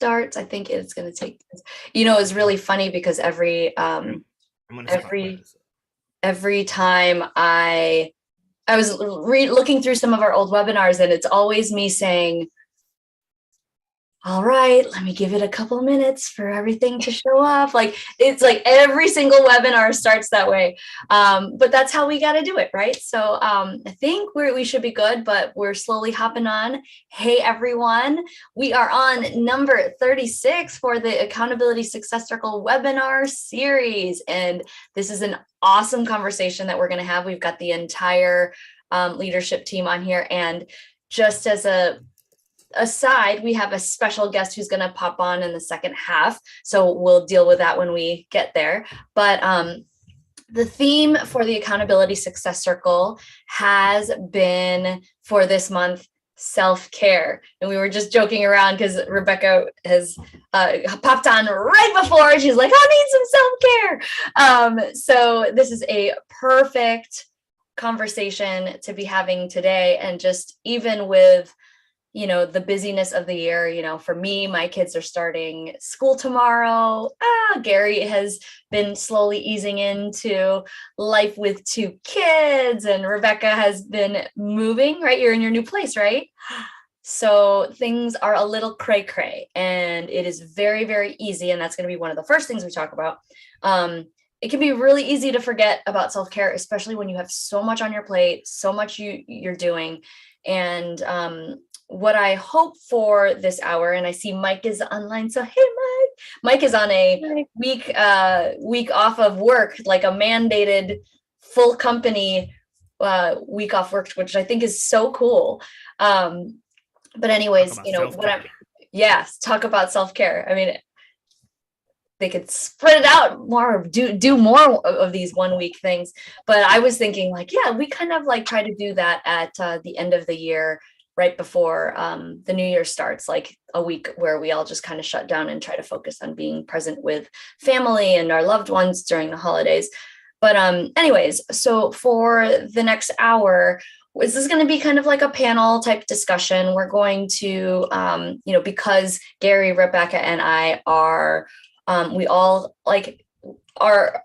starts. I think it's going to take, it's really funny because every time I was looking through some of our old webinars, and it's always me saying, all right, let me give it a couple minutes for everything to show up. Like, it's like every single webinar starts that way. But that's how we got to do it, right? So I think we should be good, but we're slowly hopping on. Hey, everyone. We are on number 36 for the Accountability Success Circle webinar series. And this is an awesome conversation that we're going to have. We've got the entire leadership team on here. And just as a aside, we have a special guest who's going to pop on in the second half. So we'll deal with that when we get there. But the theme for the Accountability Success Circle has been for this month, self-care. And we were just joking around because Rebecca has popped on right before. She's like, I need some self-care. So this is a perfect conversation to be having today. And just even with the busyness of the year, for me, my kids are starting school tomorrow. Gary has been slowly easing into life with 2 kids, and Rebecca has been moving, right? You're in your new place, right? So things are a little cray-cray, and it is very, very easy. And that's going to be one of the first things we talk about. It can be really easy to forget about self-care, especially when you have so much on your plate, so much you're doing. And what I hope for this hour, and I see Mike is online. So, hey, Mike is on a week off of work, like a mandated full company week off work, which I think is so cool. But anyways, talk about self-care. I mean, they could spread it out more, do more of these 1 week things. But I was thinking we kind of try to do that at the end of the year, right before the new year starts, like a week where we all just kind of shut down and try to focus on being present with family and our loved ones during the holidays. But anyways, so for the next hour, this is going to be kind of like a panel type discussion. We're going to, because Gary, Rebecca, and I are, we all our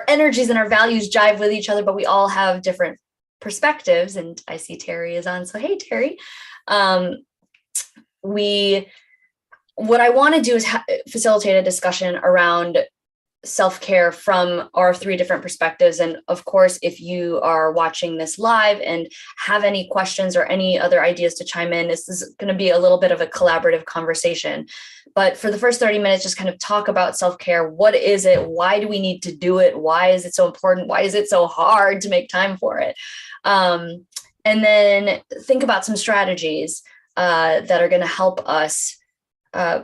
energies and our values jive with each other, but we all have different perspectives. And I see Terry is on. So, hey, Terry. What I want to do is facilitate a discussion around self-care from our 3 different perspectives. And of course, if you are watching this live and have any questions or any other ideas to chime in, this is going to be a little bit of a collaborative conversation. But for the first 30 minutes, just kind of talk about self-care. What is it? Why do we need to do it? Why is it so important? Why is it so hard to make time for it? And then think about some strategies that are going to help us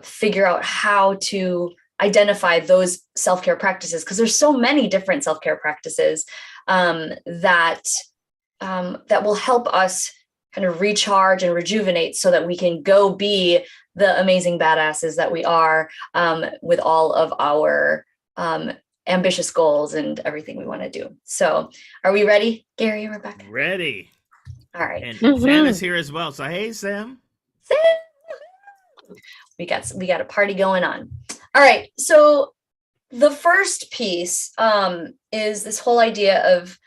figure out how to identify those self-care practices, because there's so many different self-care practices that will help us kind of recharge and rejuvenate so that we can go be the amazing badasses that we are with all of our ambitious goals and everything we want to do. So are we ready, Gary and Rebecca? Ready. All right. And Sam is here as well. So, hey, Sam. We got a party going on. All right. So the first piece is this whole idea of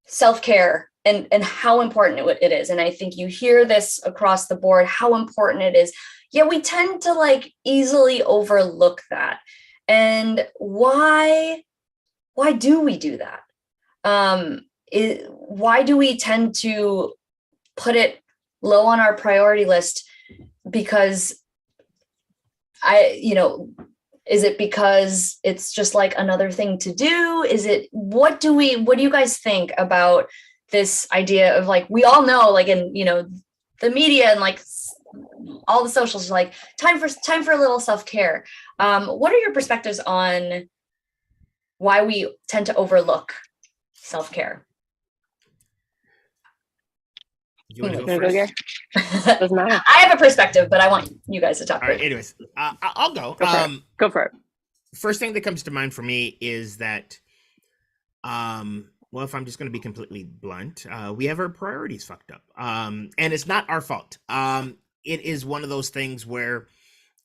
self-care and how important it is. And I think you hear this across the board, how important it is. Yeah, we tend to easily overlook that. And why do we do that? Why do we tend to put it low on our priority list? Because is it because it's just another thing to do? What do you guys think about this idea of we all know, in, the media and all the socials, time for a little self-care. What are your perspectives on why we tend to overlook self-care? You want to go first? Doesn't matter. I have a perspective, but I want you guys to talk. All right, anyways, I'll go. Go for it. First thing that comes to mind for me is that, well, if I'm just going to be completely blunt, we have our priorities fucked up. And it's not our fault. It is one of those things where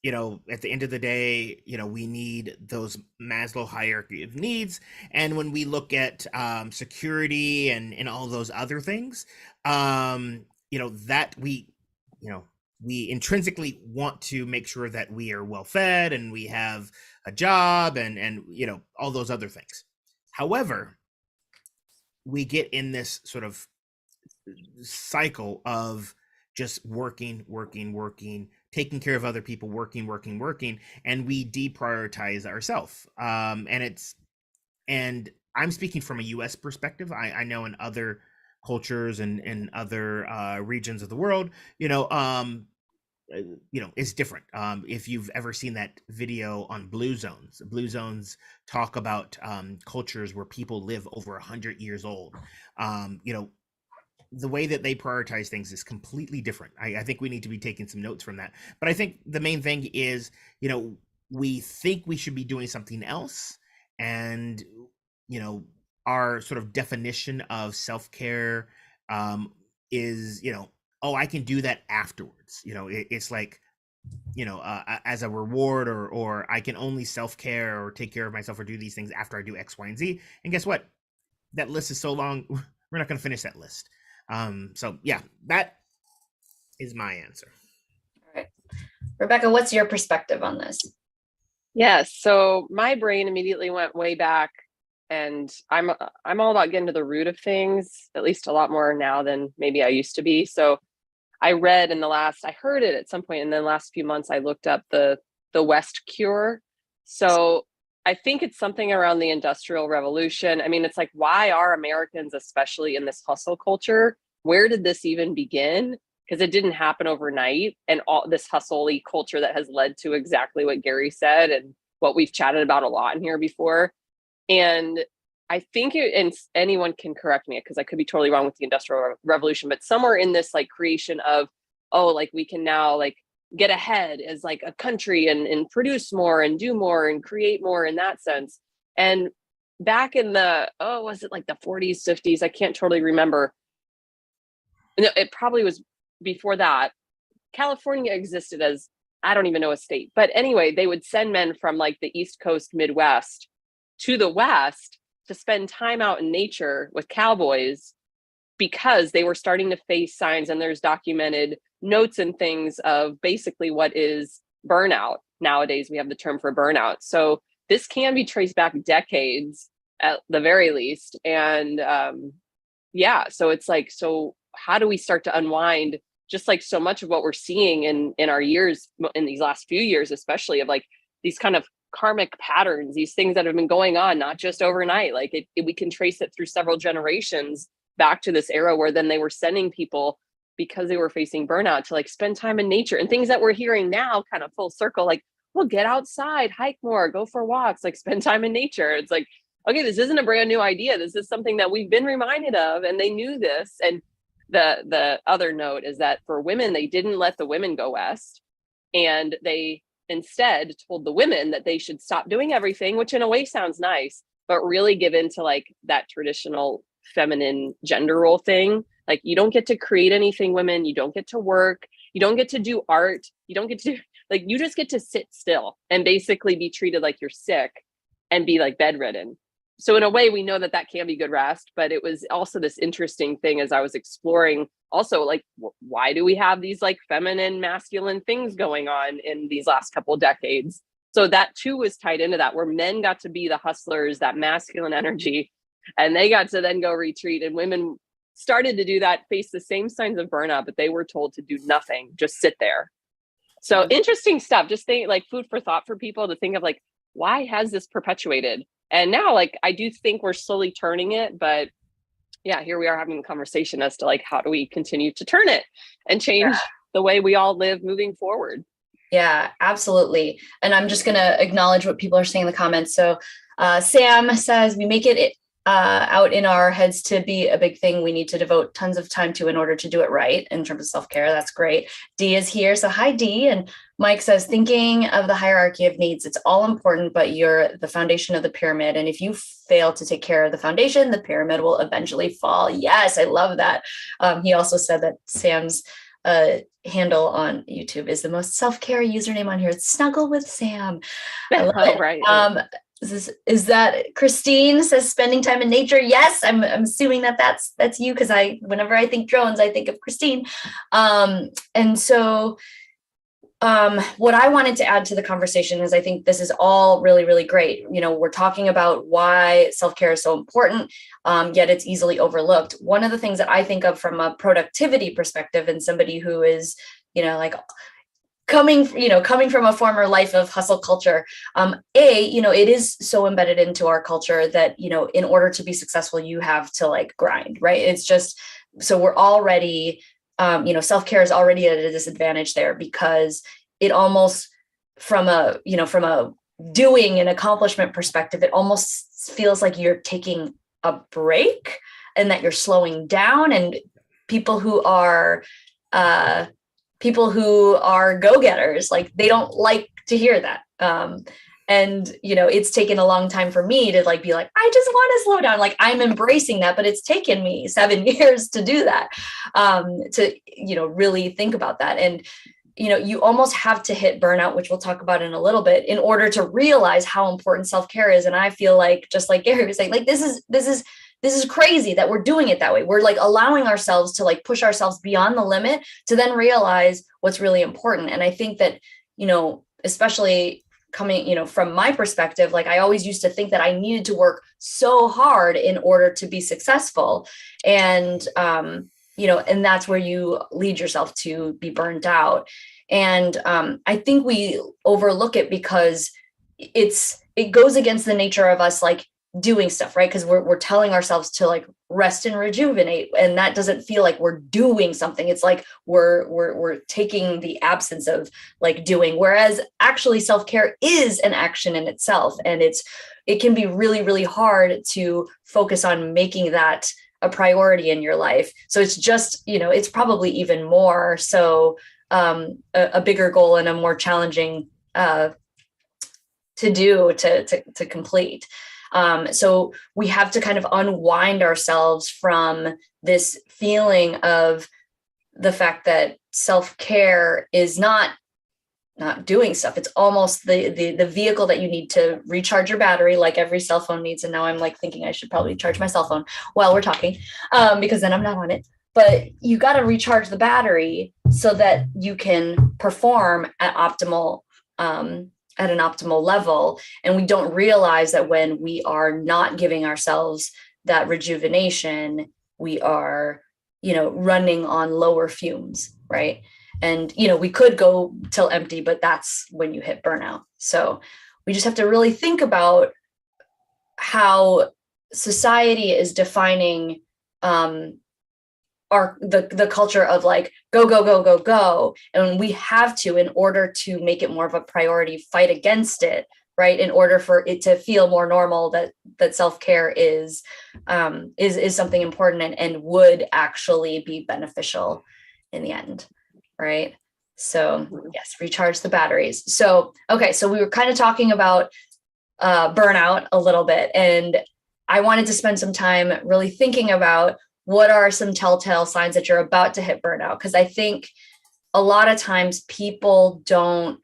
at the end of the day, we need those Maslow hierarchy of needs. And when we look at security and all those other things, that we intrinsically want to make sure that we are well fed and we have a job and all those other things. However, we get in this sort of cycle of just working, taking care of other people, working, and we deprioritize ourselves. And I'm speaking from a US perspective. I know in other cultures and other regions of the world, it's different. If you've ever seen that video on blue zones talk about cultures where people live over 100 years old. The way that they prioritize things is completely different. I think we need to be taking some notes from that. But I think the main thing is, we think we should be doing something else. And, our sort of definition of self-care is, oh, I can do that afterwards. It's like, as a reward, or I can only self-care or take care of myself or do these things after I do X, Y, and Z. And guess what? That list is so long, we're not going to finish that list. So yeah, that is my answer. All right. Rebecca, what's your perspective on this? Yes. So my brain immediately went way back, and I'm all about getting to the root of things, at least a lot more now than maybe I used to be. So I heard it at some point in the last few months, I looked up the West cure. So I think it's something around the Industrial Revolution. I mean, it's like, why are Americans, especially in this hustle culture, where did this even begin? Because it didn't happen overnight. And all this hustle-y culture that has led to exactly what Gary said and what we've chatted about a lot in here before. And I think and anyone can correct me because I could be totally wrong with the Industrial Revolution, but somewhere in this like creation of, we can now like get ahead as like a country and produce more and do more and create more in that sense. And back in was it like the 40s, 50s? I can't totally remember. No, it probably was before that. California existed as, I don't even know, a state. But anyway, they would send men from like the East Coast, Midwest to the West to spend time out in nature with cowboys because they were starting to face signs, and there's documented notes and things of basically what is burnout. Nowadays, we have the term for burnout. So this can be traced back decades at the very least. And so it's like, so how do we start to unwind just like so much of what we're seeing in our years, in these last few years, especially of like these kind of karmic patterns, these things that have been going on, not just overnight, like we can trace it through several generations back to this era where then they were sending people because they were facing burnout to like spend time in nature, and things that we're hearing now kind of full circle, like, well, get outside, hike more, go for walks, like spend time in nature. It's like, okay, this isn't a brand new idea. This is something that we've been reminded of, and they knew this. And the other note is that for women, they didn't let the women go west, and they instead told the women that they should stop doing everything, which in a way sounds nice, but really give into like that traditional feminine gender role thing. Like, you don't get to create anything, women. You don't get to work. You don't get to do art. You don't get to, like, you just get to sit still and basically be treated like you're sick and be like bedridden. So in a way, we know that that can be good rest, but it was also this interesting thing as I was exploring also, like, why do we have these like feminine, masculine things going on in these last couple of decades? So that too was tied into that, where men got to be the hustlers, that masculine energy, and they got to then go retreat, and women started to do that, face the same signs of burnout, but they were told to do nothing, just sit there. So interesting stuff. Just think, like, food for thought for people to think of, like, why has this perpetuated? And now, like, I do think we're slowly turning it, but yeah, here we are having a conversation as to like, how do we continue to turn it and change the way we all live moving forward? Yeah, absolutely. And I'm just going to acknowledge what people are saying in the comments. So Sam says, we make it out in our heads to be a big thing we need to devote tons of time to in order to do it right in terms of self-care. That's great. Dee is here. So hi, Dee. And Mike says, thinking of the hierarchy of needs, it's all important, but you're the foundation of the pyramid. And if you fail to take care of the foundation, the pyramid will eventually fall. Yes, I love that. He also said that Sam's handle on YouTube is the most self-care username on here. It's Snuggle with Sam. I love it. Right. Is that Christine says spending time in nature? Yes, I'm assuming that's you, because whenever I think drones, I think of Christine. And so what I wanted to add to the conversation is I think this is all really, really great. We're talking about why self-care is so important, yet it's easily overlooked. One of the things that I think of from a productivity perspective, and somebody who is, like coming from a former life of hustle culture, it is so embedded into our culture that, in order to be successful, you have to like grind, right? It's just, so we're already, self-care is already at a disadvantage there, because it almost from a doing and accomplishment perspective, it almost feels like you're taking a break and that you're slowing down. And people who are go-getters, like, they don't like to hear that. And, it's taken a long time for me to be like, I just want to slow down. Like, I'm embracing that, but it's taken me 7 years to do that, to, really think about that. And, you almost have to hit burnout, which we'll talk about in a little bit, in order to realize how important self-care is. And I feel like, just like Gary was saying, like, this is crazy that we're doing it that way. We're like allowing ourselves to like push ourselves beyond the limit to then realize what's really important. And I think that, especially coming, from my perspective, like, I always used to think that I needed to work so hard in order to be successful. And, and that's where you lead yourself to be burnt out. And I think we overlook it because it goes against the nature of us, like, doing stuff, right? Because we're telling ourselves to like rest and rejuvenate, and that doesn't feel like we're doing something. It's like we're taking the absence of like doing, whereas actually self-care is an action in itself, and it can be really, really hard to focus on making that a priority in your life. So it's just, it's probably even more so a bigger goal and a more challenging to complete. So we have to kind of unwind ourselves from this feeling of the fact that self-care is not doing stuff. It's almost the vehicle that you need to recharge your battery, like every cell phone needs. And now I'm like thinking I should probably charge my cell phone while we're talking, because then I'm not on it. But you got to recharge the battery so that you can perform at an optimal level. And we don't realize that when we are not giving ourselves that rejuvenation, we are, running on lower fumes, right? And, we could go till empty, but that's when you hit burnout. So we just have to really think about how society is defining the culture of like, go, go, go, go, go. And we have to, in order to make it more of a priority, fight against it, right? In order for it to feel more normal, that self-care is something important and would actually be beneficial in the end, right? So yes, recharge the batteries. So, okay. So we were kind of talking about burnout a little bit, and I wanted to spend some time really thinking about what are some telltale signs that you're about to hit burnout? Because I think a lot of times people don't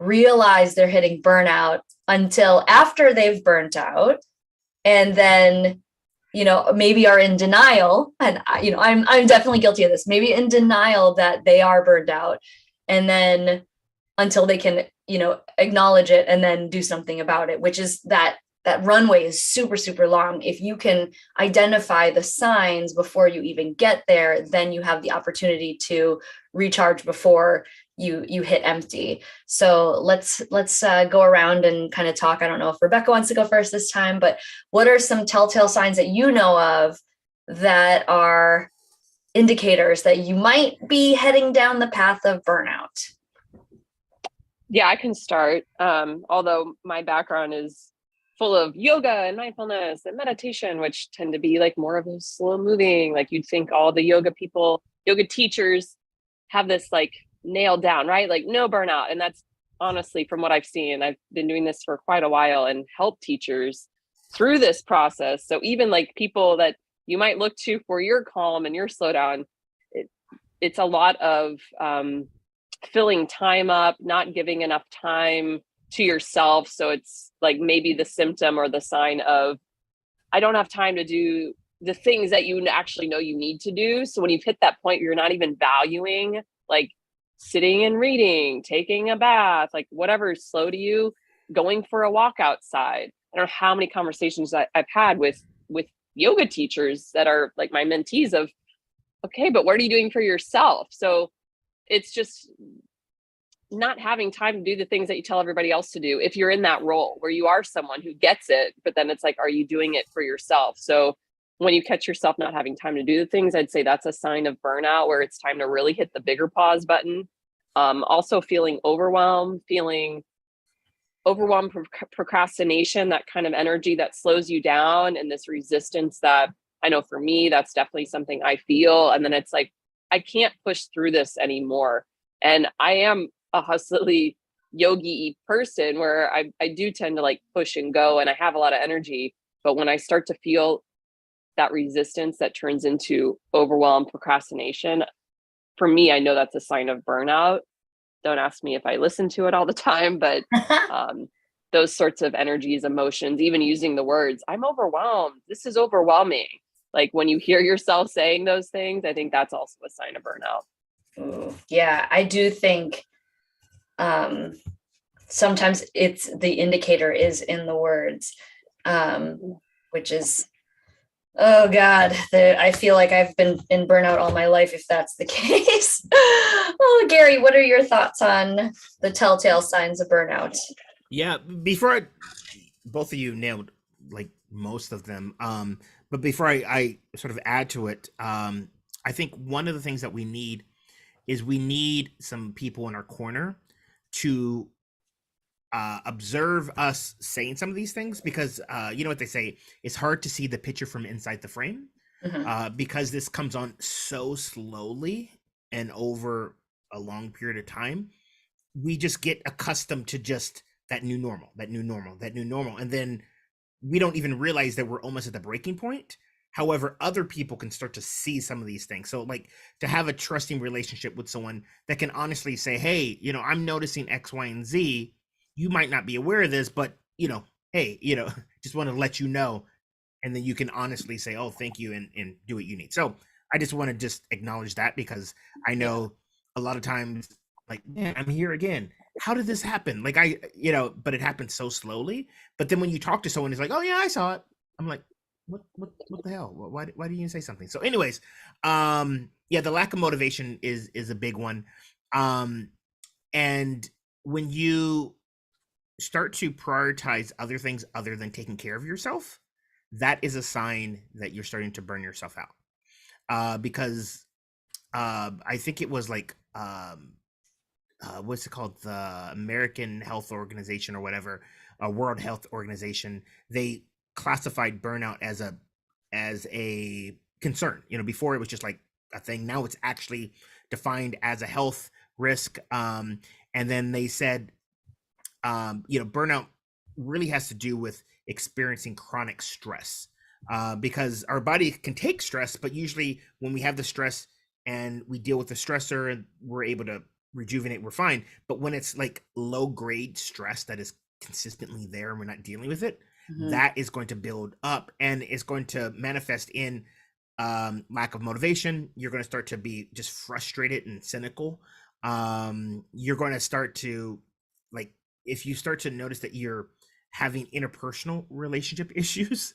realize they're hitting burnout until after they've burnt out, and then, maybe are in denial. And, I'm definitely guilty of this, maybe in denial that they are burned out. And then until they can, acknowledge it and then do something about it, which is that runway is super, super long. If you can identify the signs before you even get there, then you have the opportunity to recharge before you hit empty. So let's go around and kind of talk. I don't know if Rebecca wants to go first this time, but what are some telltale signs that you know of that are indicators that you might be heading down the path of burnout? Yeah, I can start. Although my background is full of yoga and mindfulness and meditation, which tend to be like more of a slow moving, like you'd think all the yoga teachers have this like nailed down, right? Like no burnout. And that's honestly, from what I've seen, I've been doing this for quite a while and help teachers through this process. So even like people that you might look to for your calm and your slowdown, it's a lot of filling time up, not giving enough time to yourself. So it's like maybe the symptom or the sign of, I don't have time to do the things that you actually know you need to do. So when you've hit that point, you're not even valuing like sitting and reading, taking a bath, like whatever is slow to you, going for a walk outside. I don't know how many conversations I've had with yoga teachers that are like my mentees of, okay, but what are you doing for yourself? So it's just not having time to do the things that you tell everybody else to do. If you're in that role where you are someone who gets it, but then it's like, are you doing it for yourself? So when you catch yourself not having time to do the things, I'd say that's a sign of burnout, where it's time to really hit the bigger pause button. Also feeling overwhelmed, procrastination, that kind of energy that slows you down, and this resistance that I know for me, that's definitely something I feel. And then it's like, I can't push through this anymore. And I am a hustly yogi person where I do tend to like push and go, and I have a lot of energy. But when I start to feel that resistance that turns into overwhelm, procrastination, for me, I know that's a sign of burnout. Don't ask me if I listen to it all the time, but those sorts of energies, emotions, even using the words, I'm overwhelmed, this is overwhelming. Like when you hear yourself saying those things, I think that's also a sign of burnout. Ooh, yeah, I do think sometimes it's the indicator is in the words, which is, oh God, I feel like I've been in burnout all my life if that's the case. Oh, Gary, what are your thoughts on the telltale signs of burnout? Yeah, both of you nailed like most of them. But before I sort of add to it, I think one of the things that we need is we need some people in our corner to observe us saying some of these things, because you know what they say, it's hard to see the picture from inside the frame. Because this comes on so slowly and over a long period of time. We just get accustomed to just that new normal, and then we don't even realize that we're almost at the breaking point. However, other people can start to see some of these things. So like to have a trusting relationship with someone that can honestly say, hey, you know, I'm noticing X, Y, and Z. You might not be aware of this, but you know, hey, you know, just want to let you know. And then you can honestly say, oh, thank you, and do what you need. So I just want to just acknowledge that, because I know a lot of times, like, man, I'm here again. How did this happen? Like you know, but it happened so slowly. But then when you talk to someone, it's like, oh yeah, I saw it. I'm like, what the hell? Why didn't you say something? So anyways, yeah, the lack of motivation is a big one. And when you start to prioritize other things other than taking care of yourself, that is a sign that you're starting to burn yourself out. Because I think it was like what's it called, the American Health Organization or whatever, World Health Organization, they classified burnout as a concern. You know, before it was just like a thing. Now it's actually defined as a health risk. And then they said, you know, burnout really has to do with experiencing chronic stress, because our body can take stress, but usually when we have the stress and we deal with the stressor and we're able to rejuvenate, we're fine. But when it's like low grade stress that is consistently there and we're not dealing with it, that is going to build up, and it's going to manifest in lack of motivation. You're going to start to be just frustrated and cynical. You're going to start to, like, if you start to notice that you're having interpersonal relationship issues,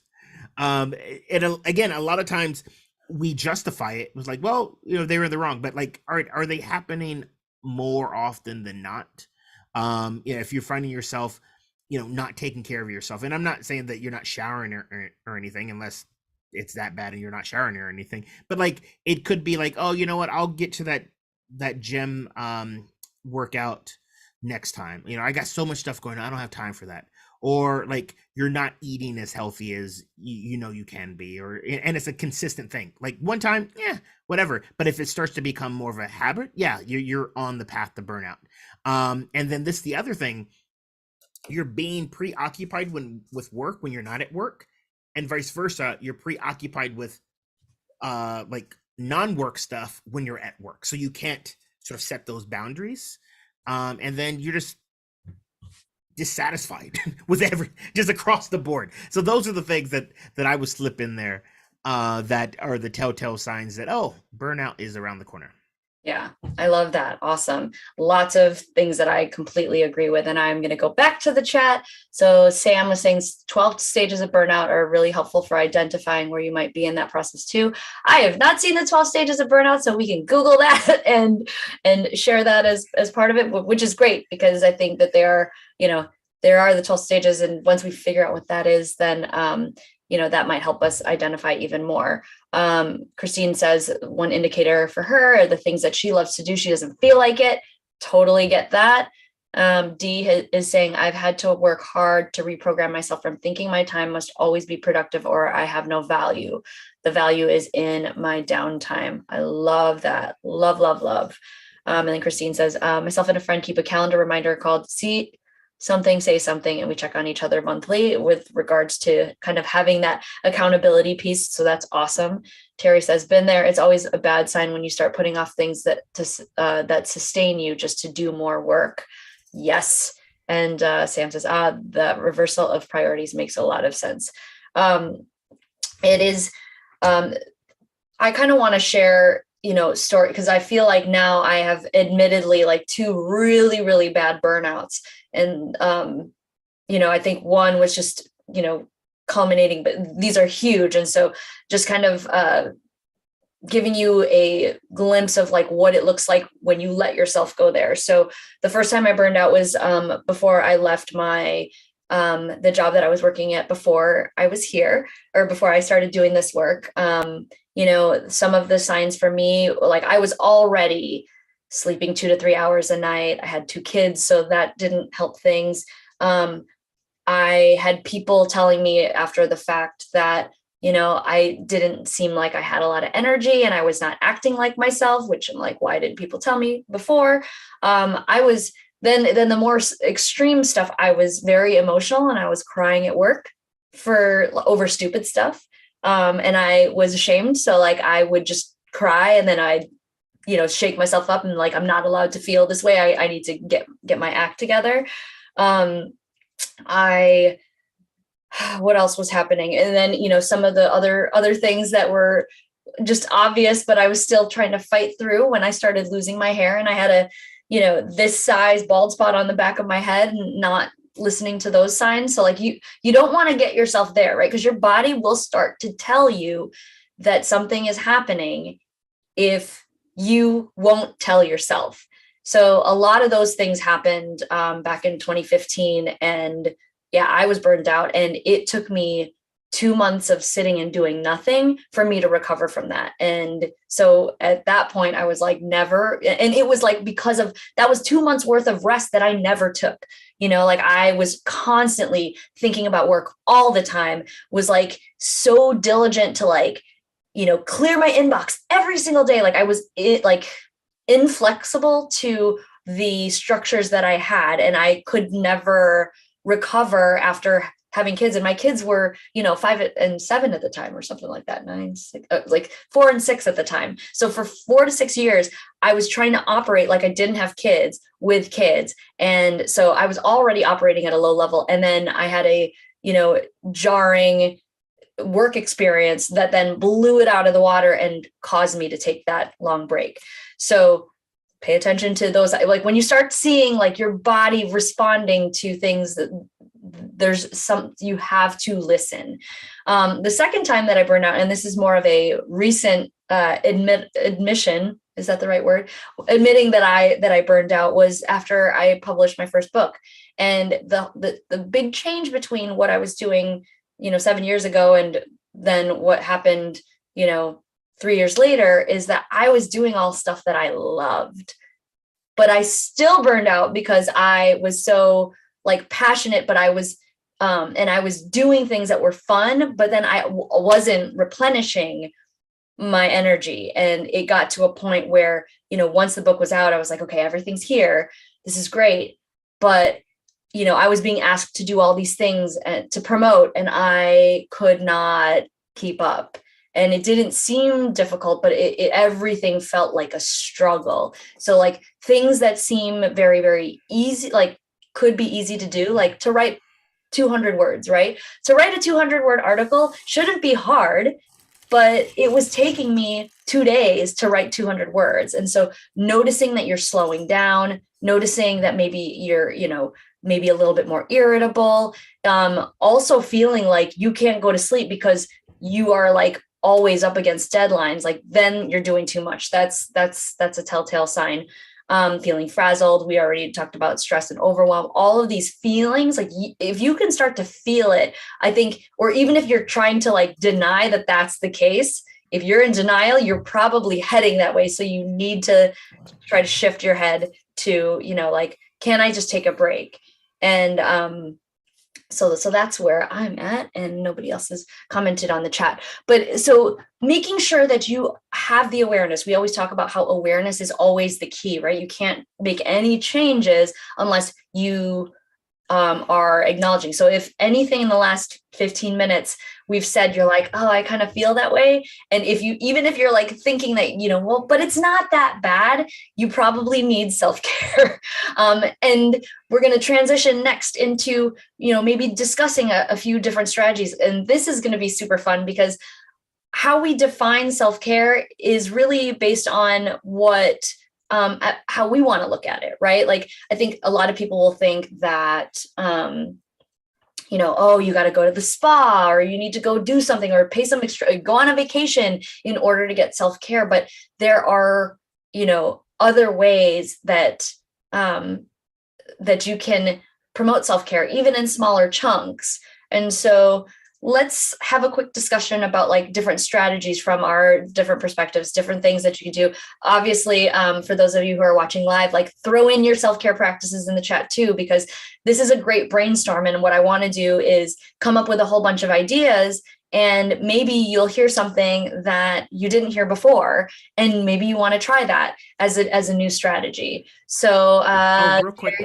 again, a lot of times we justify it. It was like, well, you know, they were in the wrong, but like, are they happening more often than not? You know, if you're finding yourself, you know, not taking care of yourself, and I'm not saying that you're not showering or anything, unless it's that bad and you're not showering or anything, but like, it could be like, oh, you know what, I'll get to that gym workout next time. You know, I got so much stuff going on, I don't have time for that. Or like, you're not eating as healthy as you know you can be, or, and it's a consistent thing. Like one time, yeah, whatever. But if it starts to become more of a habit, yeah, you're on the path to burnout. And then the other thing, you're being preoccupied with work when you're not at work, and vice versa. You're preoccupied with like non-work stuff when you're at work. So you can't sort of set those boundaries. And then you're just dissatisfied with just across the board. So those are the things that I would slip in there that are the telltale signs that, oh, burnout is around the corner. Yeah, I love that. Awesome. Lots of things that I completely agree with. And I'm going to go back to the chat. So Sam was saying 12 stages of burnout are really helpful for identifying where you might be in that process too. I have not seen the 12 stages of burnout, so we can Google that and share that as part of it, which is great, because I think that there are the 12 stages. And once we figure out what that is, then that might help us identify even more. Christine says one indicator for her are the things that she loves to do. She doesn't feel like it. Totally get that. D is saying, I've had to work hard to reprogram myself from thinking my time must always be productive or I have no value. The value is in my downtime. I love that. Love, love, love. And then Christine says, myself and a friend keep a calendar reminder called See Something, Say Something, and we check on each other monthly with regards to kind of having that accountability piece. So that's awesome. Terry says, been there. It's always a bad sign when you start putting off things that sustain you just to do more work. Yes. And Sam says, the reversal of priorities makes a lot of sense. It is, I kind of want to share story, because I feel like now I have admittedly like 2 really, really bad burnouts. And, I think one was just, culminating, but these are huge. And so just kind of giving you a glimpse of like what it looks like when you let yourself go there. So the first time I burned out was before I left my the job that I was working at before I was here, or before I started doing this work. Some of the signs for me, like I was already sleeping 2 to 3 hours a night. I had 2 kids, so that didn't help things. I had people telling me after the fact that, I didn't seem like I had a lot of energy and I was not acting like myself, which I'm like, why didn't people tell me before? I was then the more extreme stuff, I was very emotional and I was crying at work over stupid stuff. And I was ashamed. So like, I would just cry and then I'd, shake myself up and like, I'm not allowed to feel this way. I need to get my act together. What else was happening? And then, some of the other things that were just obvious, but I was still trying to fight through when I started losing my hair and I had this size bald spot on the back of my head and not listening to those signs. So like you don't want to get yourself there, right? Because your body will start to tell you that something is happening if you won't tell yourself. So a lot of those things happened back in 2015. And yeah, I was burned out and it took me 2 months of sitting and doing nothing for me to recover from that. And so at that point I was like, never. And it was like, because of that was 2 months worth of rest that I never took, like I was constantly thinking about work all the time, was like so diligent to like, clear my inbox every single day. Like I was inflexible to the structures that I had, and I could never recover after having kids. And my kids were, 5 and 7 at the time, or something like that, 9, 6, like 4 and 6 at the time. So for 4 to 6 years, I was trying to operate like I didn't have kids with kids. And so I was already operating at a low level. And then I had a, jarring work experience that then blew it out of the water and caused me to take that long break. So pay attention to those. Like when you start seeing like your body responding to things, that you have to listen. The second time that I burned out, and this is more of a recent admission, is that the right word? Admitting that I burned out, was after I published my first book. And the big change between what I was doing 7 years ago and then what happened 3 years later is that I was doing all stuff that I loved, but I still burned out because I was so like passionate, but I was and I was doing things that were fun, but then I wasn't replenishing my energy. And it got to a point where once the book was out, I was like, okay, everything's here, this is great, but I was being asked to do all these things to promote, and I could not keep up. and it didn't seem difficult, but everything felt like a struggle. So like things that seem very, very easy, like could be easy to do, like to write 200 words, right? To write a 200-word article shouldn't be hard, but it was taking me 2 days to write 200 words. And so noticing that you're slowing down, noticing that maybe you're, maybe a little bit more irritable, also feeling like you can't go to sleep because you are like always up against deadlines, like then you're doing too much. That's a telltale sign. Feeling frazzled. We already talked about stress and overwhelm, all of these feelings. Like if you can start to feel it, I think, or even if you're trying to like deny that that's the case, if you're in denial, you're probably heading that way. So you need to try to shift your head to, like, can I just take a break? And so that's where I'm at, and nobody else has commented on the chat. But so making sure that you have the awareness. We always talk about how awareness is always the key, right? You can't make any changes unless you are acknowledging. So if anything in the last 15 minutes we've said, you're like, oh, I kind of feel that way. And even if you're like thinking that, well, but it's not that bad, you probably need self-care. And we're going to transition next into, maybe discussing a few different strategies. And this is going to be super fun because how we define self-care is really based on how we want to look at it, right? Like, I think a lot of people will think that, oh, you got to go to the spa, or you need to go do something, or pay some extra, go on a vacation in order to get self-care. But there are, other ways that you can promote self-care, even in smaller chunks. And so let's have a quick discussion about like different strategies from our different perspectives, different things that you can do. Obviously, for those of you who are watching live, like throw in your self-care practices in the chat too, because this is a great brainstorm. And what I want to do is come up with a whole bunch of ideas, and maybe you'll hear something that you didn't hear before, and maybe you want to try that as a new strategy. So real quick.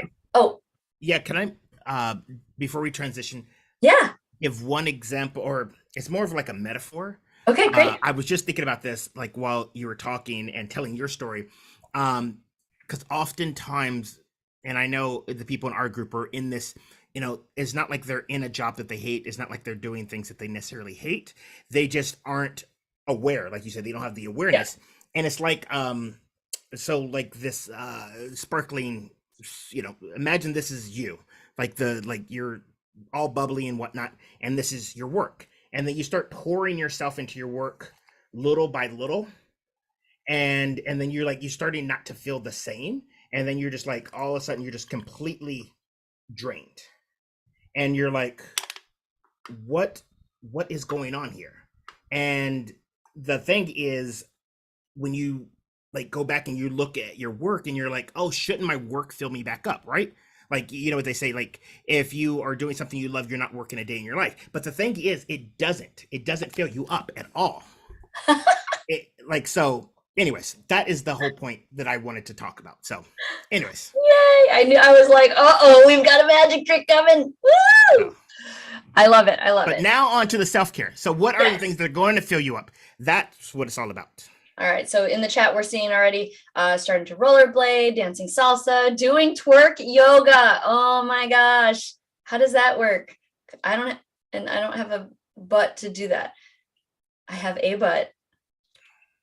Yeah, can I before we transition? Yeah. Give one example, or it's more of like a metaphor. Okay, great. I was just thinking about this, like while you were talking and telling your story, because oftentimes, and I know the people in our group are in this, it's not like they're in a job that they hate. It's not like they're doing things that they necessarily hate. They just aren't aware. Like you said, they don't have the awareness. Yeah. And it's like, so like this sparkling, imagine this is you, like you're all bubbly and whatnot, and this is your work, and then you start pouring yourself into your work little by little, and then you're starting not to feel the same, and then you're just like, all of a sudden you're just completely drained, and you're like, what is going on here? And the thing is, when you like go back and you look at your work and you're like, oh, shouldn't my work fill me back up, right? Like, what they say, like, if you are doing something you love, you're not working a day in your life. But the thing is, it doesn't fill you up at all. So anyways, that is the whole point that I wanted to talk about. So anyways. Yay. I was like, we've got a magic trick coming. Woo! Oh. I love it. But now on to the self-care. So what are the things that are going to fill you up? That's what it's all about. All right. So in the chat, we're seeing already starting to rollerblade, dancing salsa, doing twerk yoga. Oh my gosh. How does that work? I don't have a butt to do that. I have a butt.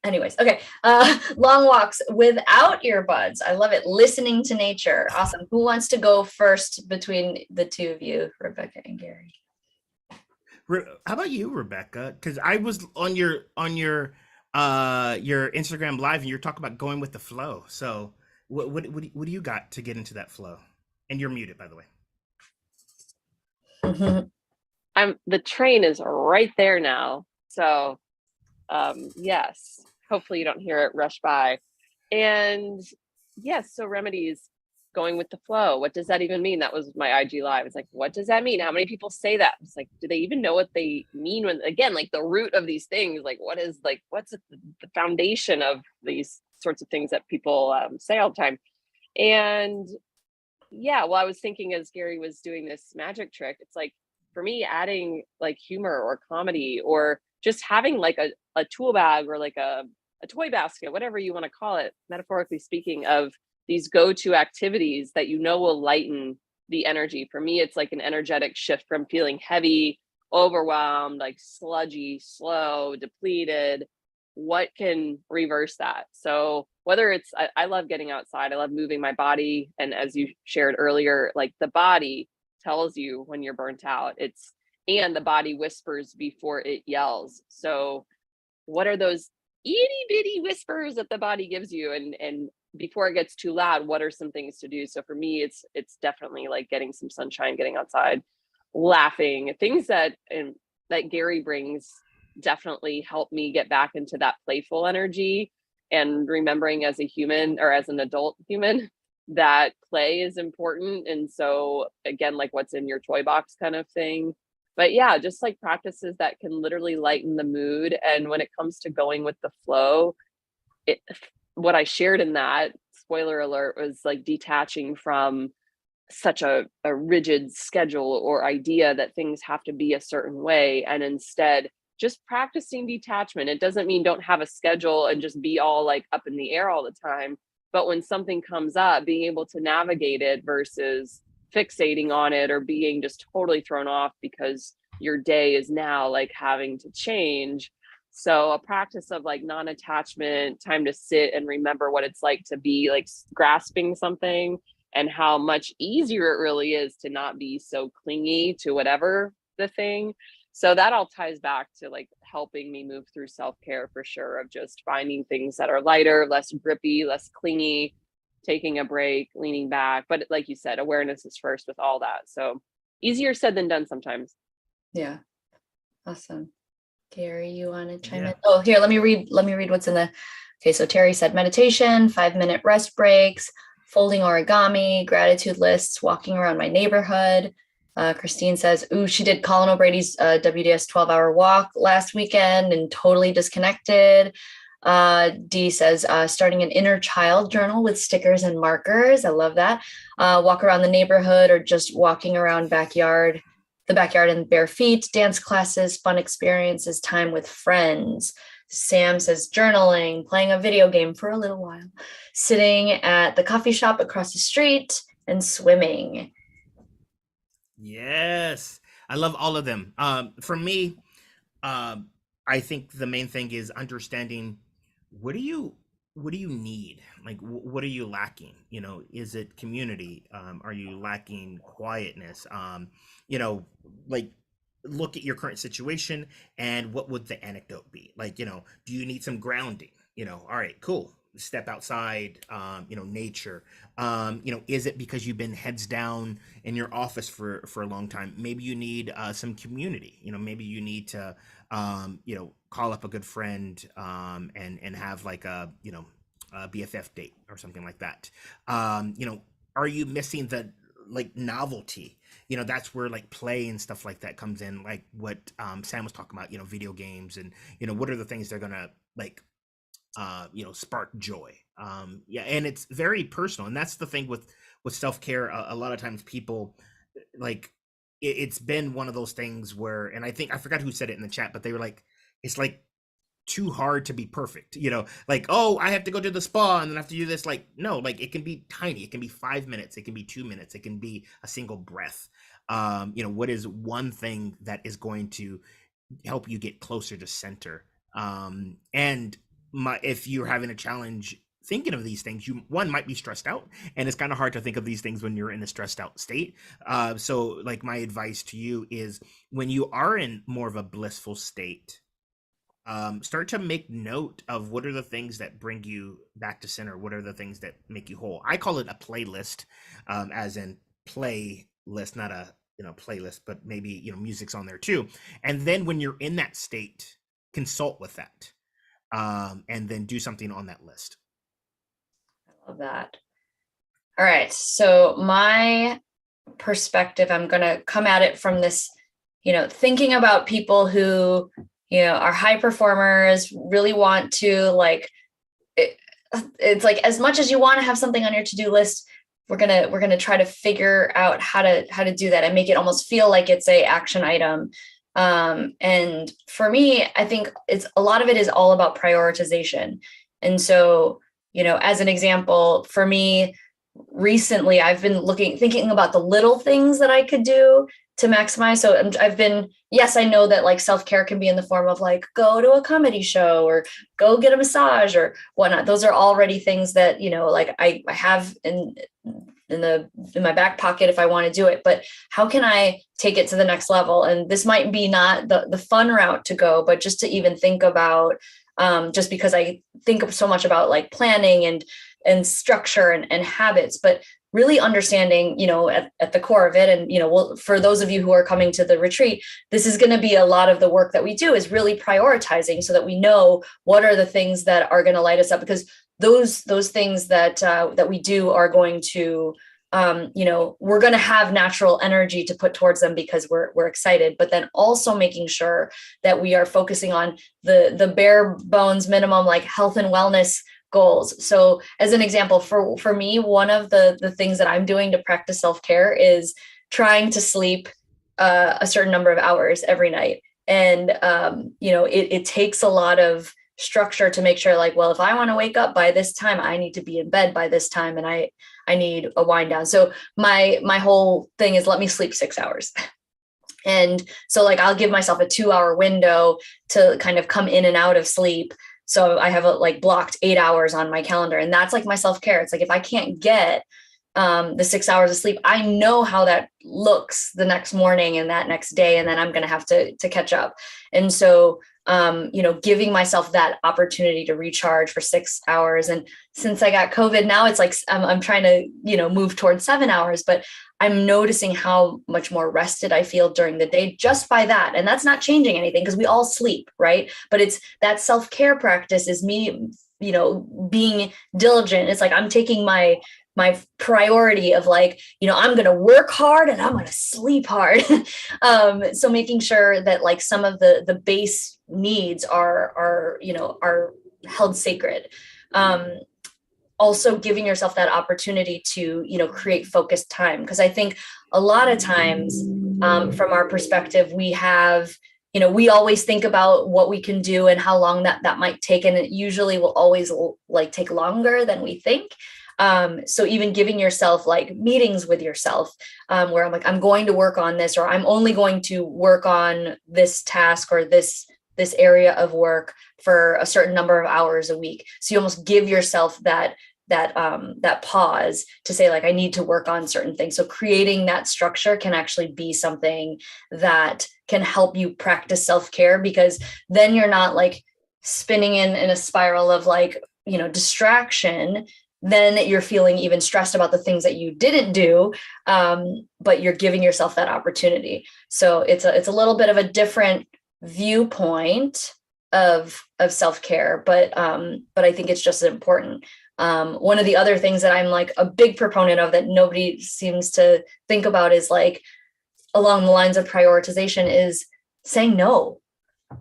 Anyways, okay. Long walks without earbuds. I love it. Listening to nature. Awesome. Who wants to go first between the two of you, Rebecca and Gary? How about you, Rebecca? Because I was on your Instagram live, and you're talking about going with the flow. So what do you got to get into that flow? And you're muted, by the way. The train is right there now. So yes, hopefully you don't hear it rush by. And yes, so remedies, going with the flow. What does that even mean? That was my IG live. It's like, what does that mean? How many people say that? It's like, do they even know what they mean when, again, like the root of these things, like what's the foundation of these sorts of things that people say all the time? And yeah, well, I was thinking as Gary was doing this magic trick, it's like, for me, adding like humor or comedy or just having like a tool bag or like a toy basket, whatever you want to call it, metaphorically speaking, of these go-to activities that will lighten the energy. For me, it's like an energetic shift from feeling heavy, overwhelmed, like sludgy, slow, depleted. What can reverse that? So whether it's, I love getting outside, I love moving my body. And as you shared earlier, like the body tells you when you're burnt out. And the body whispers before it yells. So what are those itty bitty whispers that the body gives you? And before it gets too loud, what are some things to do? So for me, it's definitely like getting some sunshine, getting outside, laughing, things that Gary brings definitely help me get back into that playful energy, and remembering as a human, or as an adult human, that play is important. And so again, like what's in your toy box kind of thing. But yeah, just like practices that can literally lighten the mood. And when it comes to going with the flow, what I shared in that, spoiler alert, was like detaching from such a rigid schedule or idea that things have to be a certain way, and instead just practicing detachment. It doesn't mean don't have a schedule and just be all like up in the air all the time, but when something comes up, being able to navigate it versus fixating on it or being just totally thrown off because your day is now like having to change. So a practice of like non-attachment, time to sit and remember what it's like to be like grasping something, and how much easier it really is to not be so clingy to whatever the thing. So that all ties back to like helping me move through self-care for sure, of just finding things that are lighter, less grippy, less clingy, taking a break, leaning back. But like you said, awareness is first with all that. So easier said than done sometimes. Yeah. Awesome. Gary, you want to chime Yeah. in? Oh, here, let me read what's in the. Okay, so Terry said meditation, 5-minute rest breaks, folding origami, gratitude lists, walking around my neighborhood. Christine says, ooh, she did Colin O'Brady's WDS 12-hour walk last weekend and totally disconnected. Dee says, starting an inner child journal with stickers and markers. I love that. Walk around the neighborhood, or just walking around the backyard in bare feet, dance classes, fun experiences, time with friends. Sam says journaling, playing a video game for a little while, sitting at the coffee shop across the street, and swimming. Yes, I love all of them. For me, I think the main thing is understanding what do you need? Like, what are you lacking? Is it community? Are you lacking quietness? Like, look at your current situation and what would the anecdote be? Like, do you need some grounding? All right, cool. Step outside, nature. Is it because you've been heads down in your office for a long time? Maybe you need some community. Maybe you need to call up a good friend and have like a BFF date or something like that. Are you missing the like novelty? That's where like play and stuff like that comes in, like what Sam was talking about, video games, and what are the things they're gonna like spark joy. And it's very personal, and that's the thing with self-care. A lot of times people like it's been one of those things where, and I think I forgot who said it in the chat, but they were like, it's like too hard to be perfect, like, oh, I have to go to the spa and then I have to do this. Like, no, like it can be tiny, it can be 5 minutes, it can be 2 minutes, it can be a single breath. What is one thing that is going to help you get closer to center? And if you're having a challenge thinking of these things, you might be stressed out, and it's kind of hard to think of these things when you're in a stressed out state. So like my advice to you is, when you are in more of a blissful state, start to make note of what are the things that bring you back to center. What are the things that make you whole? I call it a playlist, as in playlist, not a playlist, but maybe music's on there too. And then when you're in that state, consult with that, and then do something on that list. I love that. All right, so my perspective, I'm going to come at it from this, thinking about people who are high performers, really want to like it's like, as much as you want to have something on your to-do list, we're gonna try to figure out how to do that and make it almost feel like it's a action item. And for me, I think a lot of it is all about prioritization. And so, as an example, for me, recently, I've been thinking about the little things that I could do to maximize. So yes, I know that like self-care can be in the form of like, go to a comedy show or go get a massage or whatnot. Those are already things that, like I have in my back pocket if I want to do it, but how can I take it to the next level? And this might be not the fun route to go, but just to even think about, just because I think so much about like planning and structure and habits, but really understanding, at the core of it. And, for those of you who are coming to the retreat, this is going to be a lot of the work that we do is really prioritizing so that we know what are the things that are going to light us up, because those things that we do are going to, we're going to have natural energy to put towards them because we're excited, but then also making sure that we are focusing on the bare bones minimum, like health and wellness goals. So as an example, for me, one of the things that I'm doing to practice self-care is trying to sleep a certain number of hours every night. And, it takes a lot of structure to make sure like, well, if I want to wake up by this time, I need to be in bed by this time, and I need a wind down. So my whole thing is let me sleep 6 hours. And so like, I'll give myself a 2-hour window to kind of come in and out of sleep. So I have blocked 8 hours on my calendar, and that's like my self-care. It's like, if I can't get the 6 hours of sleep, I know how that looks the next morning and that next day, and then I'm going to have to catch up. And so, giving myself that opportunity to recharge for 6 hours. And since I got COVID, now it's like, I'm trying to, move towards 7 hours, but I'm noticing how much more rested I feel during the day just by that. And that's not changing anything because we all sleep, right? But it's that self-care practice is me, being diligent. It's like, I'm taking my priority of like, I'm going to work hard and I'm going to sleep hard. So making sure that like some of the base needs are held sacred. Also giving yourself that opportunity to, create focused time. Because I think a lot of times from our perspective, we have, we always think about what we can do and how long that might take. And it usually will always like take longer than we think. So even giving yourself like meetings with yourself, where I'm like, I'm going to work on this, or I'm only going to work on this task or this area of work for a certain number of hours a week. So you almost give yourself that pause to say like, I need to work on certain things. So creating that structure can actually be something that can help you practice self-care, because then you're not like spinning in a spiral of like, distraction. Then you're feeling even stressed about the things that you didn't do, but you're giving yourself that opportunity. So it's a little bit of a different viewpoint of self-care, but I think it's just as important. One of the other things that I'm like a big proponent of that nobody seems to think about is like along the lines of prioritization is saying no,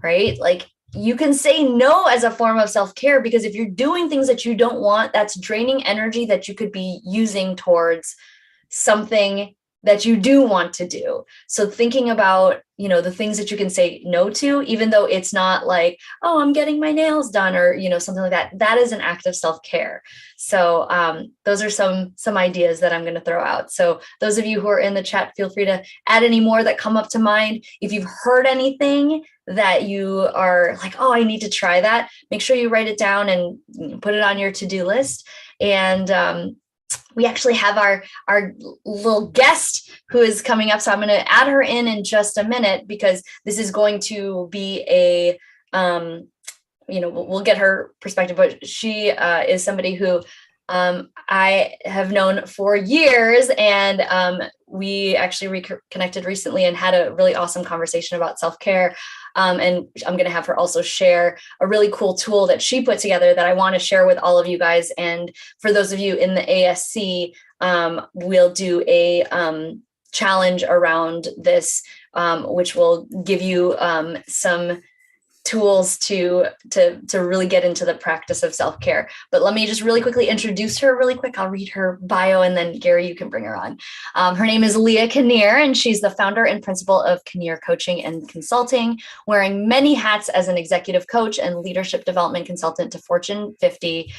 right? Like you can say no as a form of self-care, because if you're doing things that you don't want, that's draining energy that you could be using towards something that you do want to do. So thinking about, the things that you can say no to, even though it's not like, oh, I'm getting my nails done or, something like that, that is an act of self-care. So those are some ideas that I'm going to throw out. So those of you who are in the chat, feel free to add any more that come up to mind. If you've heard anything that you are like, oh, I need to try that, make sure you write it down and put it on your to-do list. And we actually have our little guest who is coming up. So I'm going to add her in just a minute, because this is going to be a, we'll get her perspective, but she is somebody who I have known for years, and we actually reconnected recently and had a really awesome conversation about self-care. And I'm going to have her also share a really cool tool that she put together that I want to share with all of you guys. And for those of you in the ASC, we'll do a challenge around this, which will give you some tools to really get into the practice of self-care. But let me just really quickly introduce her really quick. I'll read her bio, and then Gary, you can bring her on. Her name is Leah Kinnear, and she's the founder and principal of Kinnear Coaching and Consulting, wearing many hats as an executive coach and leadership development consultant to Fortune 50,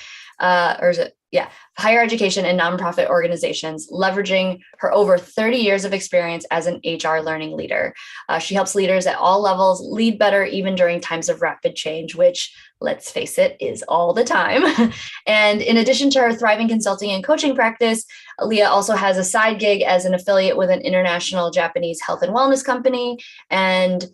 higher education and nonprofit organizations, leveraging her over 30 years of experience as an HR learning leader. She helps leaders at all levels lead better, even during times of rapid change, which, let's face it, is all the time. And in addition to her thriving consulting and coaching practice, Leah also has a side gig as an affiliate with an international Japanese health and wellness company. And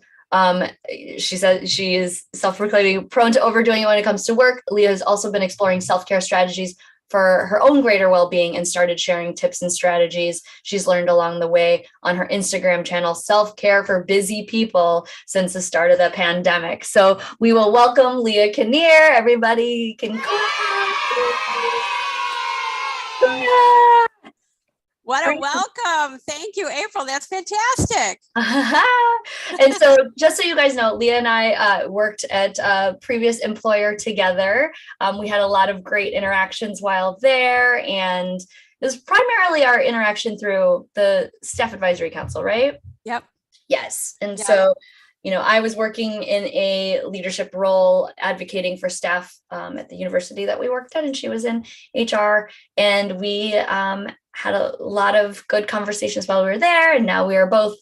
she says she is self-proclaiming prone to overdoing it when it comes to work. Leah has also been exploring self-care strategies for her own greater well-being and started sharing tips and strategies she's learned along the way on her Instagram channel, Self-Care for Busy People, since the start of the pandemic. So we will welcome Leah Kinnear. Everybody can What a welcome. Thank you, April. That's fantastic. And so just so you guys know, Leah and I worked at a previous employer together. We had a lot of great interactions while there, and it was primarily our interaction through the Staff Advisory Council, right? Yep. Yes. And so, I was working in a leadership role advocating for staff at the university that we worked at, and she was in HR, and we had a lot of good conversations while we were there. And now we are both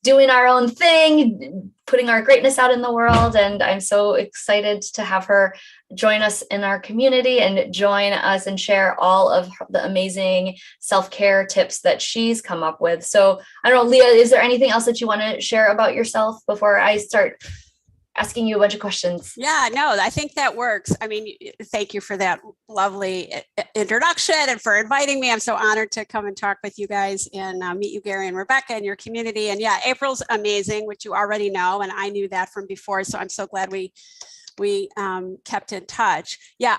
doing our own thing, putting our greatness out in the world. And I'm so excited to have her join us in our community and join us and share all of the amazing self-care tips that she's come up with. So I don't know, Leah, is there anything else that you want to share about yourself before I start asking you a bunch of questions? Yeah, no, I think that works. I mean, thank you for that lovely introduction and for inviting me. I'm so honored to come and talk with you guys and meet you, Gary and Rebecca, and your community. And yeah, April's amazing, which you already know, and I knew that from before. So I'm so glad we kept in touch. Yeah,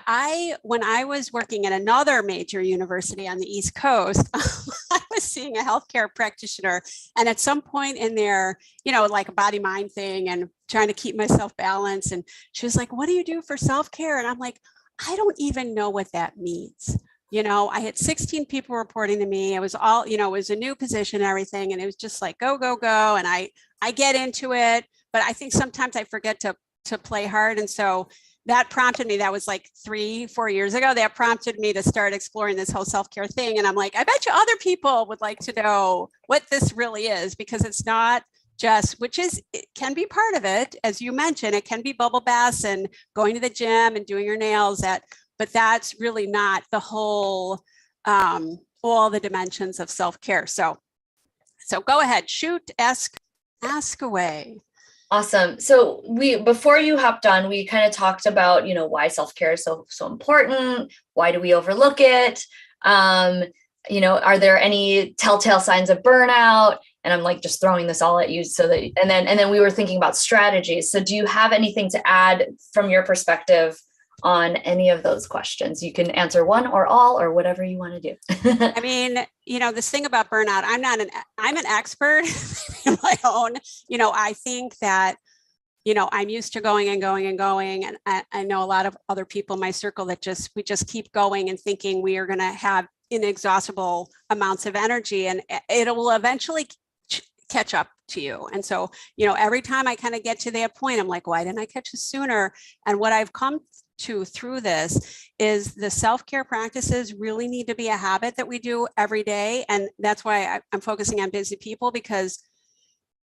when I was working at another major university on the East Coast, I was seeing a healthcare practitioner, and at some point in there, like a body mind thing and trying to keep myself balanced. And she was like, "What do you do for self-care?" And I'm like, I don't even know what that means. I had 16 people reporting to me. It was all, it was a new position and everything. And it was just like, go, go, go. And I get into it, but I think sometimes I forget to play hard. And so that prompted me, that was like 3-4 years ago, that prompted me to start exploring this whole self-care thing. And I'm like, I bet you other people would like to know what this really is, because it's not just, it can be part of it. As you mentioned, it can be bubble baths and going to the gym and doing your nails, but that's really not the whole, all the dimensions of self-care. So go ahead, shoot, ask away. Awesome. So before you hopped on, we kind of talked about, why self-care is so important. Why do we overlook it? Are there any telltale signs of burnout? And I'm like just throwing this all at you and then we were thinking about strategies. So do you have anything to add from your perspective on any of those questions? You can answer one or all or whatever you want to do. I mean, this thing about burnout, I'm an expert in my own, I think that, I'm used to going and going and going. And I know a lot of other people in my circle that we just keep going and thinking we are going to have inexhaustible amounts of energy, and it will eventually catch up to you. And so, every time I kind of get to that point, I'm like, why didn't I catch this sooner? And what I've come to through this is the self-care practices really need to be a habit that we do every day. And that's why I'm focusing on busy people, because,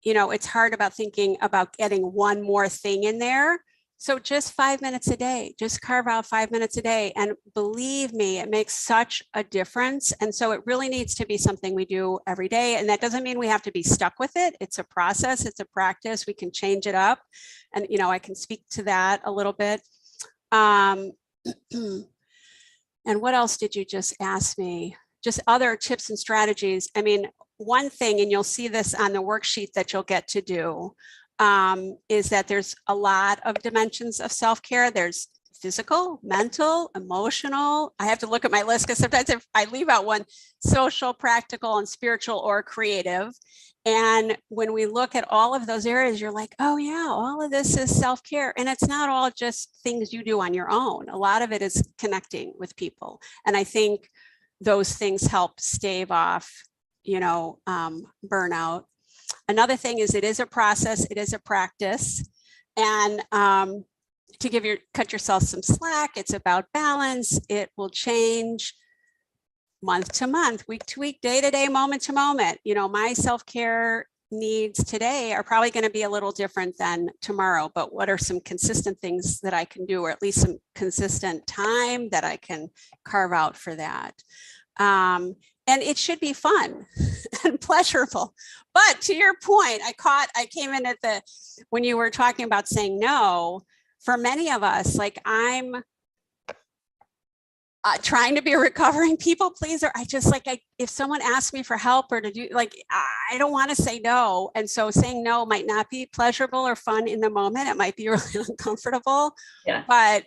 it's hard about thinking about getting one more thing in there. So just 5 minutes a day, just carve out 5 minutes a day. And believe me, it makes such a difference. And so it really needs to be something we do every day. And that doesn't mean we have to be stuck with it. It's a process, it's a practice. We can change it up. And, I can speak to that a little bit. And what else did you just ask me? Just other tips and strategies. I mean, one thing, and you'll see this on the worksheet that you'll get to do, is that there's a lot of dimensions of self-care. There's physical, mental, emotional. I have to look at my list because sometimes if I leave out one, social, practical, and spiritual or creative. And when we look at all of those areas, you're like, oh yeah, all of this is self-care. And it's not all just things you do on your own. A lot of it is connecting with people. And I think those things help stave off, burnout. Another thing is it is a process, it is a practice. And to cut yourself some slack, it's about balance. It will change month to month, week to week, day to day, moment to moment. My self-care needs today are probably going to be a little different than tomorrow, but what are some consistent things that I can do, or at least some consistent time that I can carve out for that? And it should be fun and pleasurable. But to your point, I came in when you were talking about saying no, for many of us, like I'm trying to be a recovering people pleaser. If someone asks me for help or to do, I don't want to say no. And so saying no might not be pleasurable or fun in the moment. It might be really uncomfortable, but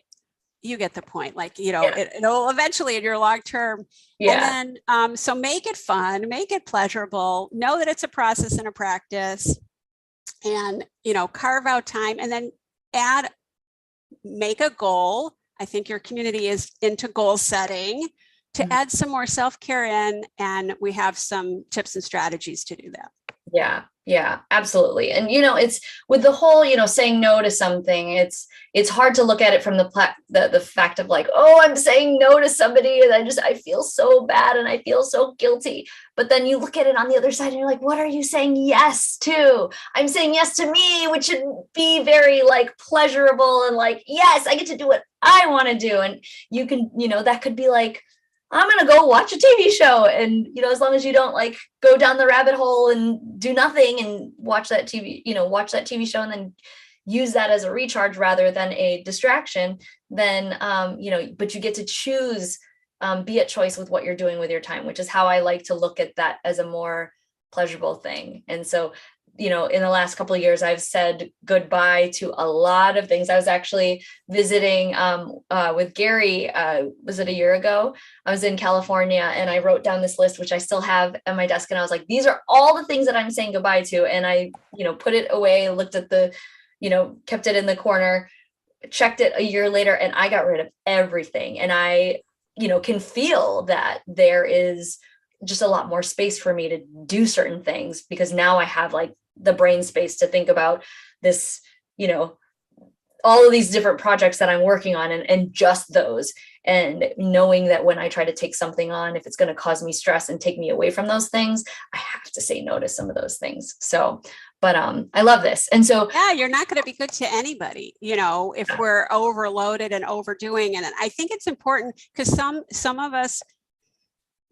you get the point. It'll eventually in your long term. Yeah. And then, so make it fun, make it pleasurable, know that it's a process and a practice, and, carve out time, and then make a goal. I think your community is into goal setting to add some more self-care in, and we have some tips and strategies to do that. Yeah, absolutely. And, it's with the whole, saying no to something, it's hard to look at it from the fact of like, oh, I'm saying no to somebody and I feel so bad and I feel so guilty. But then you look at it on the other side and you're like, what are you saying yes to? I'm saying yes to me, which should be very pleasurable and yes, I get to do what I want to do. And you can, that could be like, I'm going to go watch a TV show. And, as long as you don't go down the rabbit hole and do nothing and watch that TV show and then use that as a recharge rather than a distraction, then, but you get to choose, be at choice with what you're doing with your time, which is how I like to look at that as a more pleasurable thing. And so, in the last couple of years, I've said goodbye to a lot of things. I was actually visiting with Gary, was it a year ago? I was in California and I wrote down this list, which I still have at my desk. And I was like, these are all the things that I'm saying goodbye to. And I, put it away, looked at kept it in the corner, checked it a year later, and I got rid of everything. And I, can feel that there is just a lot more space for me to do certain things because now I have the brain space to think about this, all of these different projects that I'm working on and just those, and knowing that when I try to take something on, if it's going to cause me stress and take me away from those things, I have to say no to some of those things. So, but I love this. And so, yeah, you're not going to be good to anybody, if we're overloaded and overdoing. And I think it's important because some of us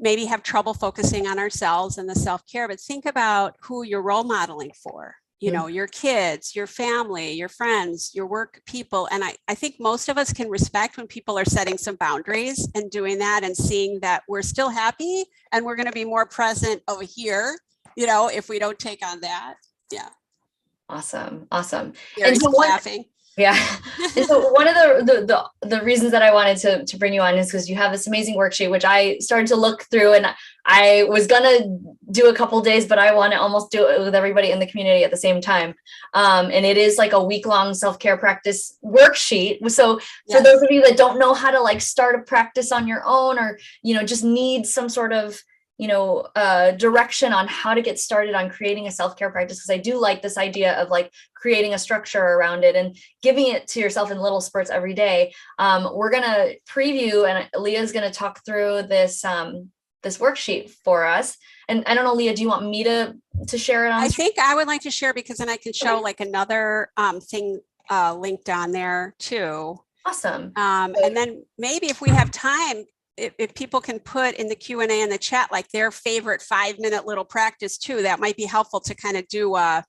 maybe have trouble focusing on ourselves and the self-care, but think about who you're role modeling for, your kids, your family, your friends, your work people. And I think most of us can respect when people are setting some boundaries and doing that and seeing that we're still happy and we're going to be more present over here, if we don't take on that. Yeah. Awesome. Gary's laughing. Yeah. And so one of the reasons that I wanted to bring you on is because you have this amazing worksheet, which I started to look through, and I was going to do a couple days, but I want to almost do it with everybody in the community at the same time. And it is a week-long self-care practice worksheet. So for those of you that don't know how to start a practice on your own, or, just need some sort of direction on how to get started on creating a self-care practice. Because I do like this idea of creating a structure around it and giving it to yourself in little spurts every day. We're going to preview, and Leah's going to talk through this, this worksheet for us. And I don't know, Leah, do you want me to share it on? I think I would like to share, because then I can show another thing linked on there too. Awesome. And then maybe if we have time, if people can put in the Q&A in the chat, their favorite 5-minute little practice too, that might be helpful to kind of do a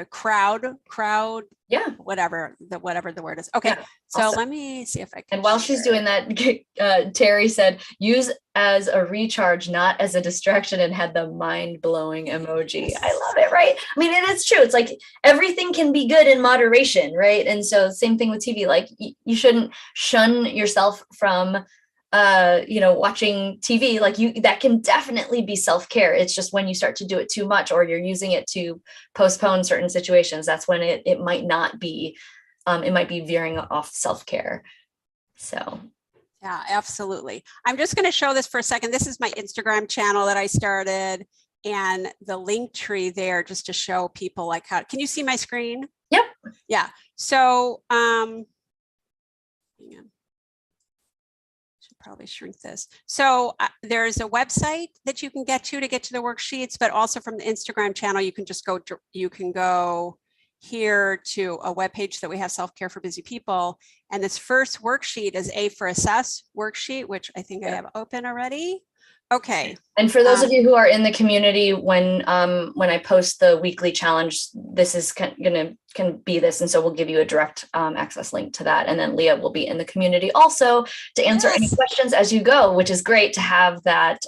crowd, Yeah. whatever the word is. Okay. Yeah. So Awesome. let me see if I can. And while she's doing that, Terry said, use as a recharge, not as a distraction, and had the mind-blowing emoji. I love it, right? I mean, and it's true. It's like everything can be good in moderation, right? And so same thing with TV, like you shouldn't shun yourself from watching TV. Like that can definitely be self-care. It's just when you start to do it too much, or you're using it to postpone certain situations, that's when it might not be, it might be veering off self-care. So. Yeah, absolutely. I'm just going to show this for a second. This is my Instagram channel that I started, and the link tree there just to show people like how, can you see my screen? Yep. Yeah. So, hang on. Should probably shrink this. So there's a website that you can get to the worksheets, but also from the Instagram channel, you can just go here to a webpage that we have, Self-Care for Busy People. And this first worksheet is A for Assess worksheet, which I think I have open already. Okay. And for those of you who are in the community, when I post the weekly challenge, this is can be this. And so we'll give you a direct access link to that. And then Leah will be in the community also to answer any questions as you go, which is great to have that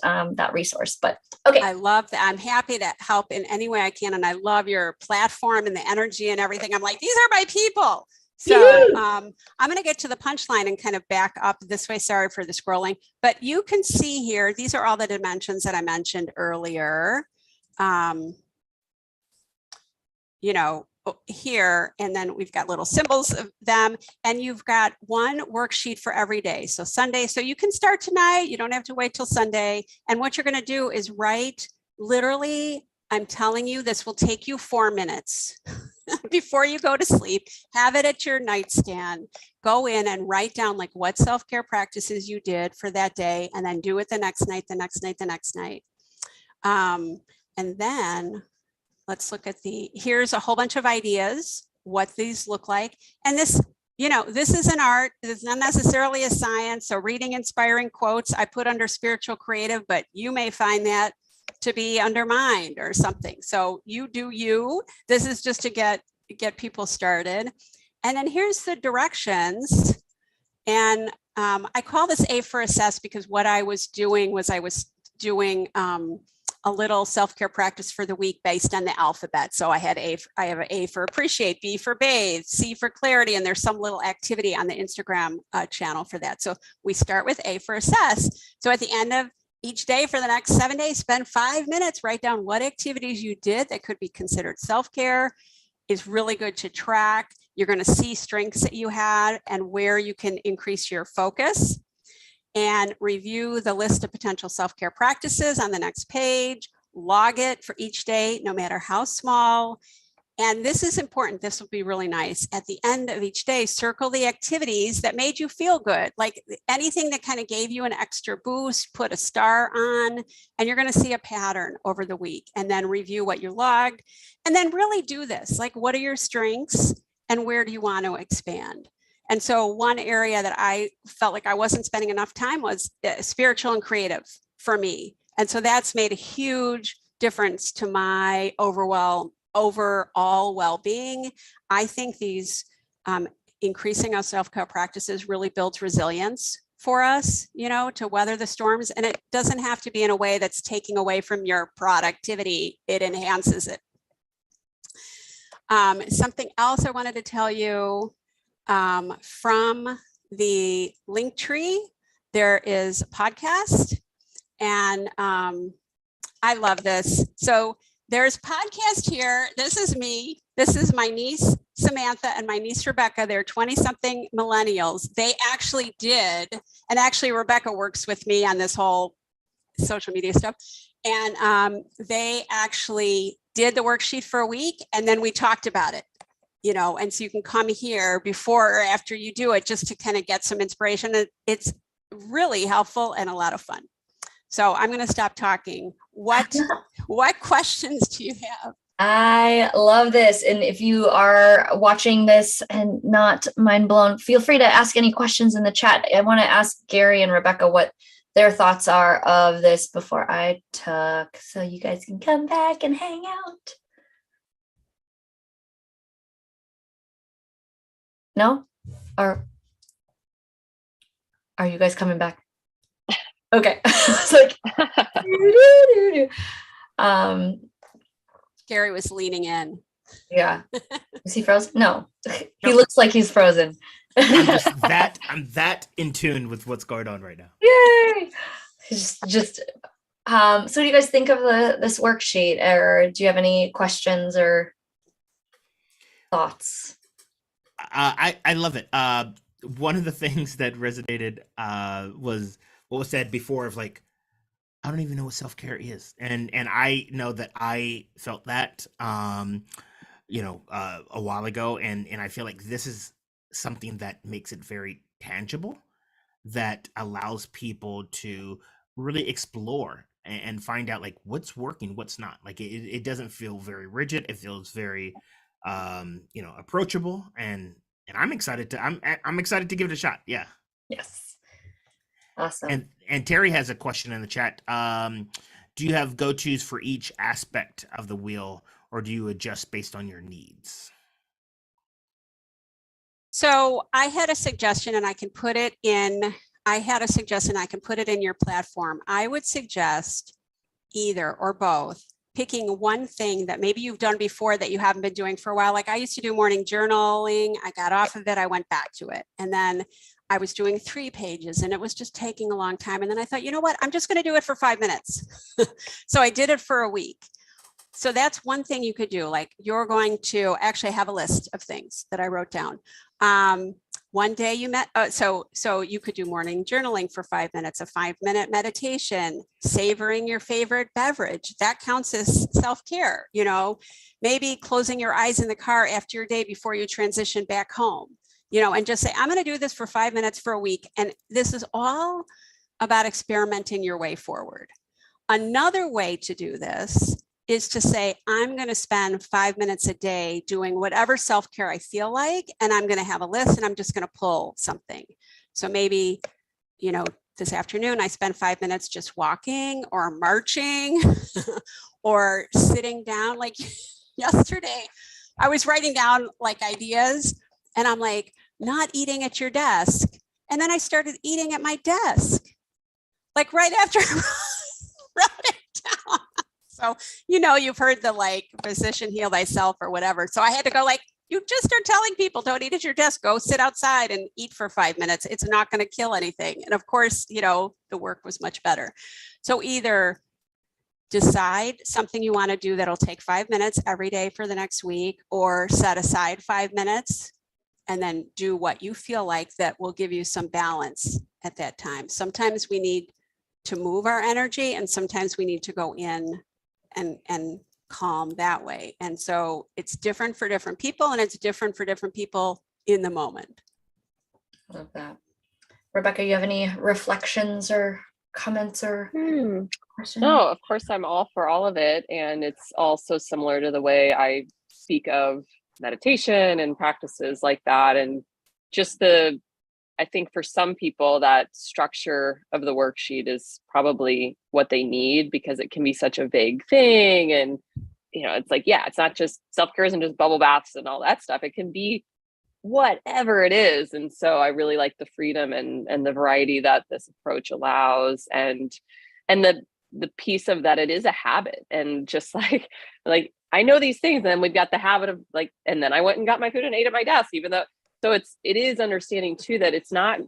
resource. But okay. I love that. I'm happy to help in any way I can. And I love your platform and the energy and everything. I'm like, these are my people. So I'm going to get to the punchline and kind of back up this way. Sorry for the scrolling, but you can see here, these are all the dimensions that I mentioned earlier, here, and then we've got little symbols of them, and you've got one worksheet for every day. So Sunday, so you can start tonight. You don't have to wait till Sunday. And what you're going to do is write, literally, I'm telling you, this will take you 4 minutes. Before you go to sleep, have it at your nightstand, go in and write down like what self-care practices you did for that day, and then do it the next night, the next night, the next night. And then let's look at here's a whole bunch of ideas, what these look like. And this, this is an art. It's not necessarily a science. So reading inspiring quotes, I put under spiritual creative, but you may find that to be undermined or something. So you do you. This is just to get people started. And then here's the directions. And I call this A for Assess because what I was doing was I was doing a little self-care practice for the week based on the alphabet. So I have an A for appreciate, B for bathe, C for clarity, and there's some little activity on the Instagram channel for that. So we start with A for Assess. So at the end of each day for the next 7 days, spend 5 minutes, write down what activities you did that could be considered self-care. Is really good to track. You're going to see strengths that you had and where you can increase your focus, and review the list of potential self-care practices on the next page. Log it for each day, no matter how small. And this is important. This will be really nice. At the end of each day, circle the activities that made you feel good, like anything that kind of gave you an extra boost, put a star on, and you're going to see a pattern over the week. And then review what you logged, and then really do this. Like, what are your strengths and where do you want to expand? And so one area that I felt like I wasn't spending enough time was spiritual and creative for me. And so that's made a huge difference to my overall well-being. I think these increasing our self-care practices really builds resilience for us, to weather the storms. And it doesn't have to be in a way that's taking away from your productivity. It enhances it. Something else I wanted to tell you, from the link tree, there is a podcast, and I love this. So there's podcast here. This is me. This is my niece, Samantha, and my niece, Rebecca. They're 20-something millennials. They actually did, and actually Rebecca works with me on this whole social media stuff. And they actually did the worksheet for a week, and then we talked about it, and so you can come here before or after you do it just to kind of get some inspiration. It's really helpful and a lot of fun. So I'm going to stop talking. What questions do you have? I love this. And if you are watching this and not mind blown, feel free to ask any questions in the chat. I want to ask Gary and Rebecca what their thoughts are of this before I talk, so you guys can come back and hang out. No? Or are you guys coming back? Okay. It's like, Gary was leaning in. yeah. Is he frozen? No. He looks like he's frozen. I'm that in tune with what's going on right now. Yay! So what do you guys think of this worksheet, or do you have any questions or thoughts? I love it. One of the things that resonated was what was said before of like, I don't even know what self-care is. And I know that I felt that a while ago, and I feel like this is something that makes it very tangible, that allows people to really explore and find out like what's working, what's not. Like it doesn't feel very rigid. It feels very approachable, and I'm excited to give it a shot. Yeah. Yes. Awesome. And Terry has a question in the chat. Do you have go-tos for each aspect of the wheel, or do you adjust based on your needs? So I had a suggestion, and I can put it in your platform. I would suggest either or both, picking one thing that maybe you've done before that you haven't been doing for a while. Like I used to do morning journaling. I got off of it. I went back to it. And then I was doing 3 pages and it was just taking a long time. And then I thought, you know what, I'm just going to do it for 5 minutes. So I did it for a week. So that's one thing you could do. Like you're going to actually have a list of things that I wrote down. One day you met, so you could do morning journaling for 5 minutes, a 5-minute meditation, savoring your favorite beverage. That counts as self-care, maybe closing your eyes in the car after your day before you transition back home, and just say, I'm going to do this for 5 minutes for a week. And this is all about experimenting your way forward. Another way to do this is to say, I'm going to spend 5 minutes a day doing whatever self-care I feel like, and I'm going to have a list and I'm just going to pull something. So maybe, this afternoon I spend 5 minutes just walking or marching or sitting down. Like yesterday, I was writing down like ideas and I'm like, not eating at your desk. And then I started eating at my desk, like right after I wrote it down. So, you've heard the like physician heal thyself or whatever. So I had to go like, you just are telling people don't eat at your desk, go sit outside and eat for 5 minutes. It's not going to kill anything. And of course, the work was much better. So either decide something you want to do that'll take 5 minutes every day for the next week, or set aside 5 minutes and then do what you feel like that will give you some balance at that time. Sometimes we need to move our energy and sometimes we need to go in and calm that way. And so it's different for different people, and it's different for different people in the moment. Love that. Rebecca, you have any reflections or comments or questions? No, of course, I'm all for all of it. And it's also similar to the way I speak of meditation and practices like that. And just I think for some people that structure of the worksheet is probably what they need, because it can be such a vague thing. And, it's like, yeah, it's not just self-care isn't just bubble baths and all that stuff. It can be whatever it is. And so I really like the freedom and the variety that this approach allows. And the piece of that, it is a habit. And just like I know these things, and then we've got the habit of like, and then I went and got my food and ate at my desk, even though. So it is understanding too that it's not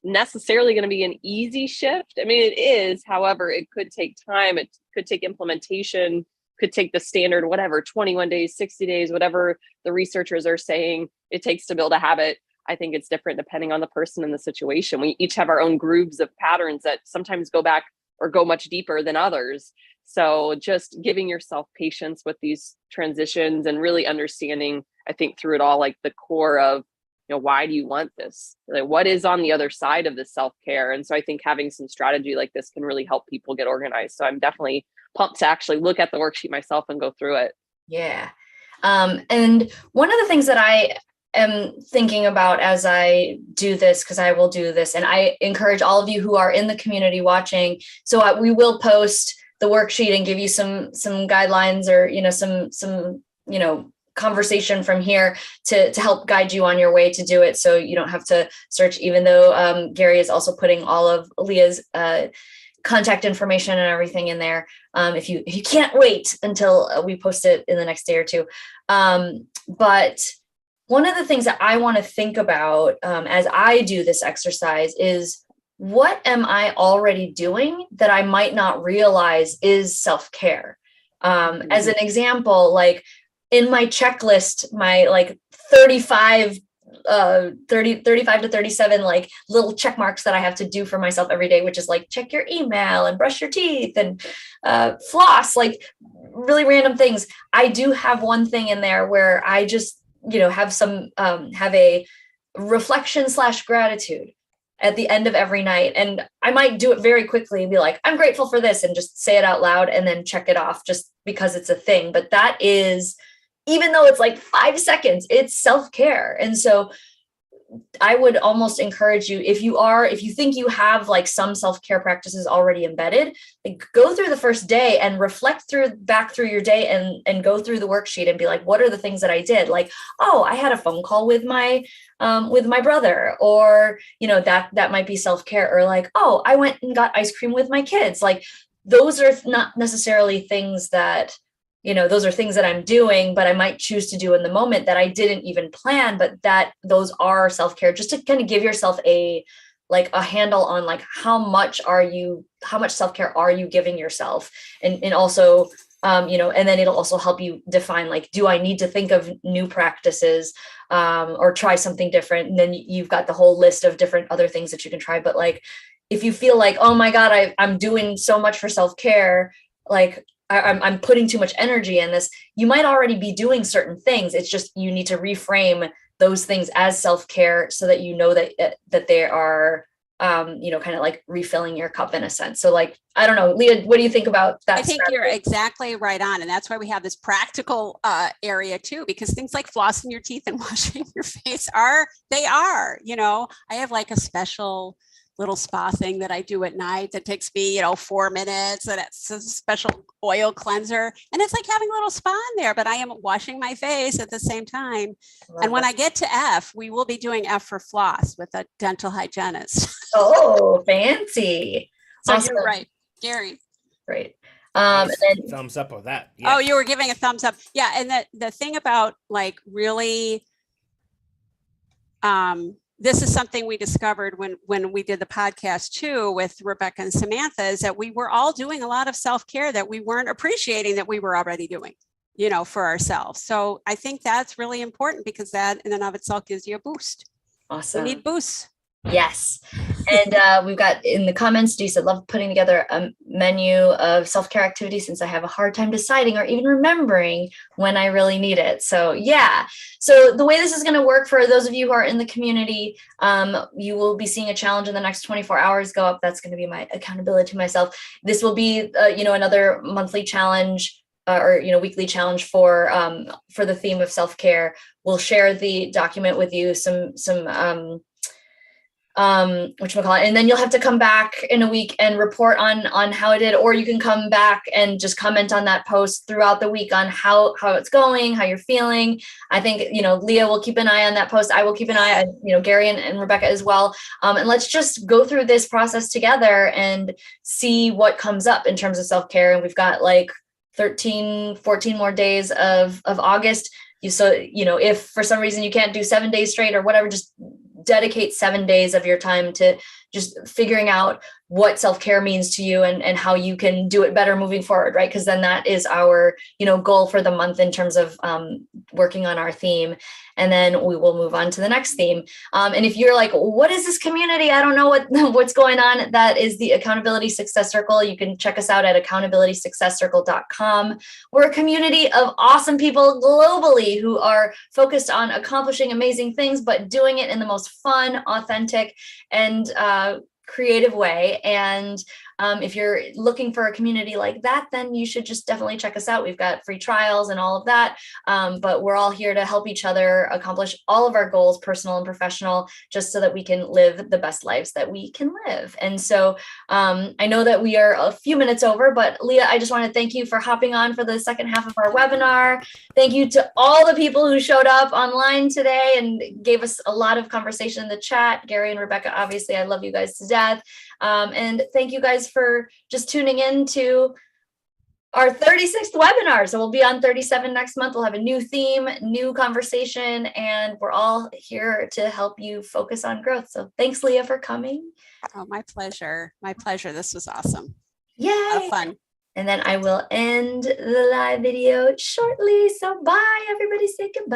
necessarily going to be an easy shift. I mean, it is, however, it could take time. It could take implementation, could take the standard, whatever, 21 days, 60 days, whatever the researchers are saying it takes to build a habit. I think it's different depending on the person and the situation. We each have our own grooves of patterns that sometimes go back or go much deeper than others. So just giving yourself patience with these transitions and really understanding, I think through it all, like the core of, why do you want this? Like, what is on the other side of the self-care? And so I think having some strategy like this can really help people get organized. So I'm definitely pumped to actually look at the worksheet myself and go through it. Yeah. And one of the things that I am thinking about as I do this, because I will do this, and I encourage all of you who are in the community watching. So we will post the worksheet and give you some guidelines or, some conversation from here to help guide you on your way to do it. So you don't have to search, even though Gary is also putting all of Leah's contact information and everything in there. If you can't wait until we post it in the next day or two. But one of the things that I want to think about as I do this exercise is, what am I already doing that I might not realize is self-care? As an example, like in my checklist, my like 35 to 37 like little check marks that I have to do for myself every day, which is like check your email and brush your teeth and floss, like really random things. I do have one thing in there where I just, have some have a reflection / gratitude at the end of every night. And I might do it very quickly and be like, I'm grateful for this, and just say it out loud and then check it off just because it's a thing. But that is, even though it's like 5 seconds, it's self-care. And so I would almost encourage you, if you think you have like some self-care practices already embedded, like go through the first day and reflect back through your day and go through the worksheet and be like, what are the things that I did? Like, oh, I had a phone call with my brother, or, that might be self-care, or like, oh, I went and got ice cream with my kids. Like, those are not necessarily things that, those are things that I'm doing, but I might choose to do in the moment that I didn't even plan, but that those are self-care, just to kind of give yourself a handle on like, how much self-care are you giving yourself? And also, and then it'll also help you define, like, do I need to think of new practices or try something different? And then you've got the whole list of different other things that you can try. But like, if you feel like, oh my God, I'm doing so much for self-care, like, I'm putting too much energy in this, you might already be doing certain things. It's just, you need to reframe those things as self-care so that that they are, kind of like refilling your cup in a sense. So like, I don't know, Leah, what do you think about that? I think you're exactly right on. And that's why we have this practical area too, because things like flossing your teeth and washing your face I have like a special little spa thing that I do at night that takes me, 4 minutes, and it's a special oil cleanser. And it's like having a little spa in there, but I am washing my face at the same time. And when I get to F, we will be doing F for floss with a dental hygienist. Oh, fancy. So awesome. You're right, Gary. Great. And then, thumbs up on that. Yeah. Oh, you were giving a thumbs up. Yeah. And the thing about like really, this is something we discovered when we did the podcast too with Rebecca and Samantha, is that we were all doing a lot of self-care that we weren't appreciating that we were already doing, for ourselves. So I think that's really important, because that in and of itself gives you a boost. Awesome. We need boosts. Yes. And we've got in the comments, Dee said, love putting together a menu of self-care activities since I have a hard time deciding or even remembering when I really need it. So yeah. So the way this is going to work for those of you who are in the community, you will be seeing a challenge in the next 24 hours go up. That's going to be my accountability to myself. This will be, another monthly challenge or weekly challenge for the theme of self-care. We'll share the document with you, some whatchamacallit, and then you'll have to come back in a week and report on how it did, or you can come back and just comment on that post throughout the week on how it's going, how you're feeling. I think, Leah will keep an eye on that post. I will keep an eye on, Gary and Rebecca as well. And let's just go through this process together and see what comes up in terms of self-care. And we've got like 13, 14 more days of August. If for some reason you can't do 7 days straight or whatever, just dedicate 7 days of your time to just figuring out what self-care means to you and how you can do it better moving forward, right? Because then that is our, goal for the month in terms of working on our theme. And then we will move on to the next theme. And if you're like, what is this community? I don't know what's going on. That is the Accountability Success Circle. You can check us out at accountabilitysuccesscircle.com. We're a community of awesome people globally who are focused on accomplishing amazing things, but doing it in the most fun, authentic, and creative way. And If you're looking for a community like that, then you should just definitely check us out. We've got free trials and all of that. But we're all here to help each other accomplish all of our goals, personal and professional, just so that we can live the best lives that we can live. And so I know that we are a few minutes over, but Leah, I just want to thank you for hopping on for the second half of our webinar. Thank you to all the people who showed up online today and gave us a lot of conversation in the chat. Gary and Rebecca, obviously, I love you guys to death. And thank you guys for just tuning in to our 36th webinar. So we'll be on 37 next month. We'll have a new theme, new conversation, and we're all here to help you focus on growth. So thanks, Leah, for coming. Oh, my pleasure. My pleasure. This was awesome. Yay. A lot of fun. And then I will end the live video shortly. So bye, everybody. Say goodbye.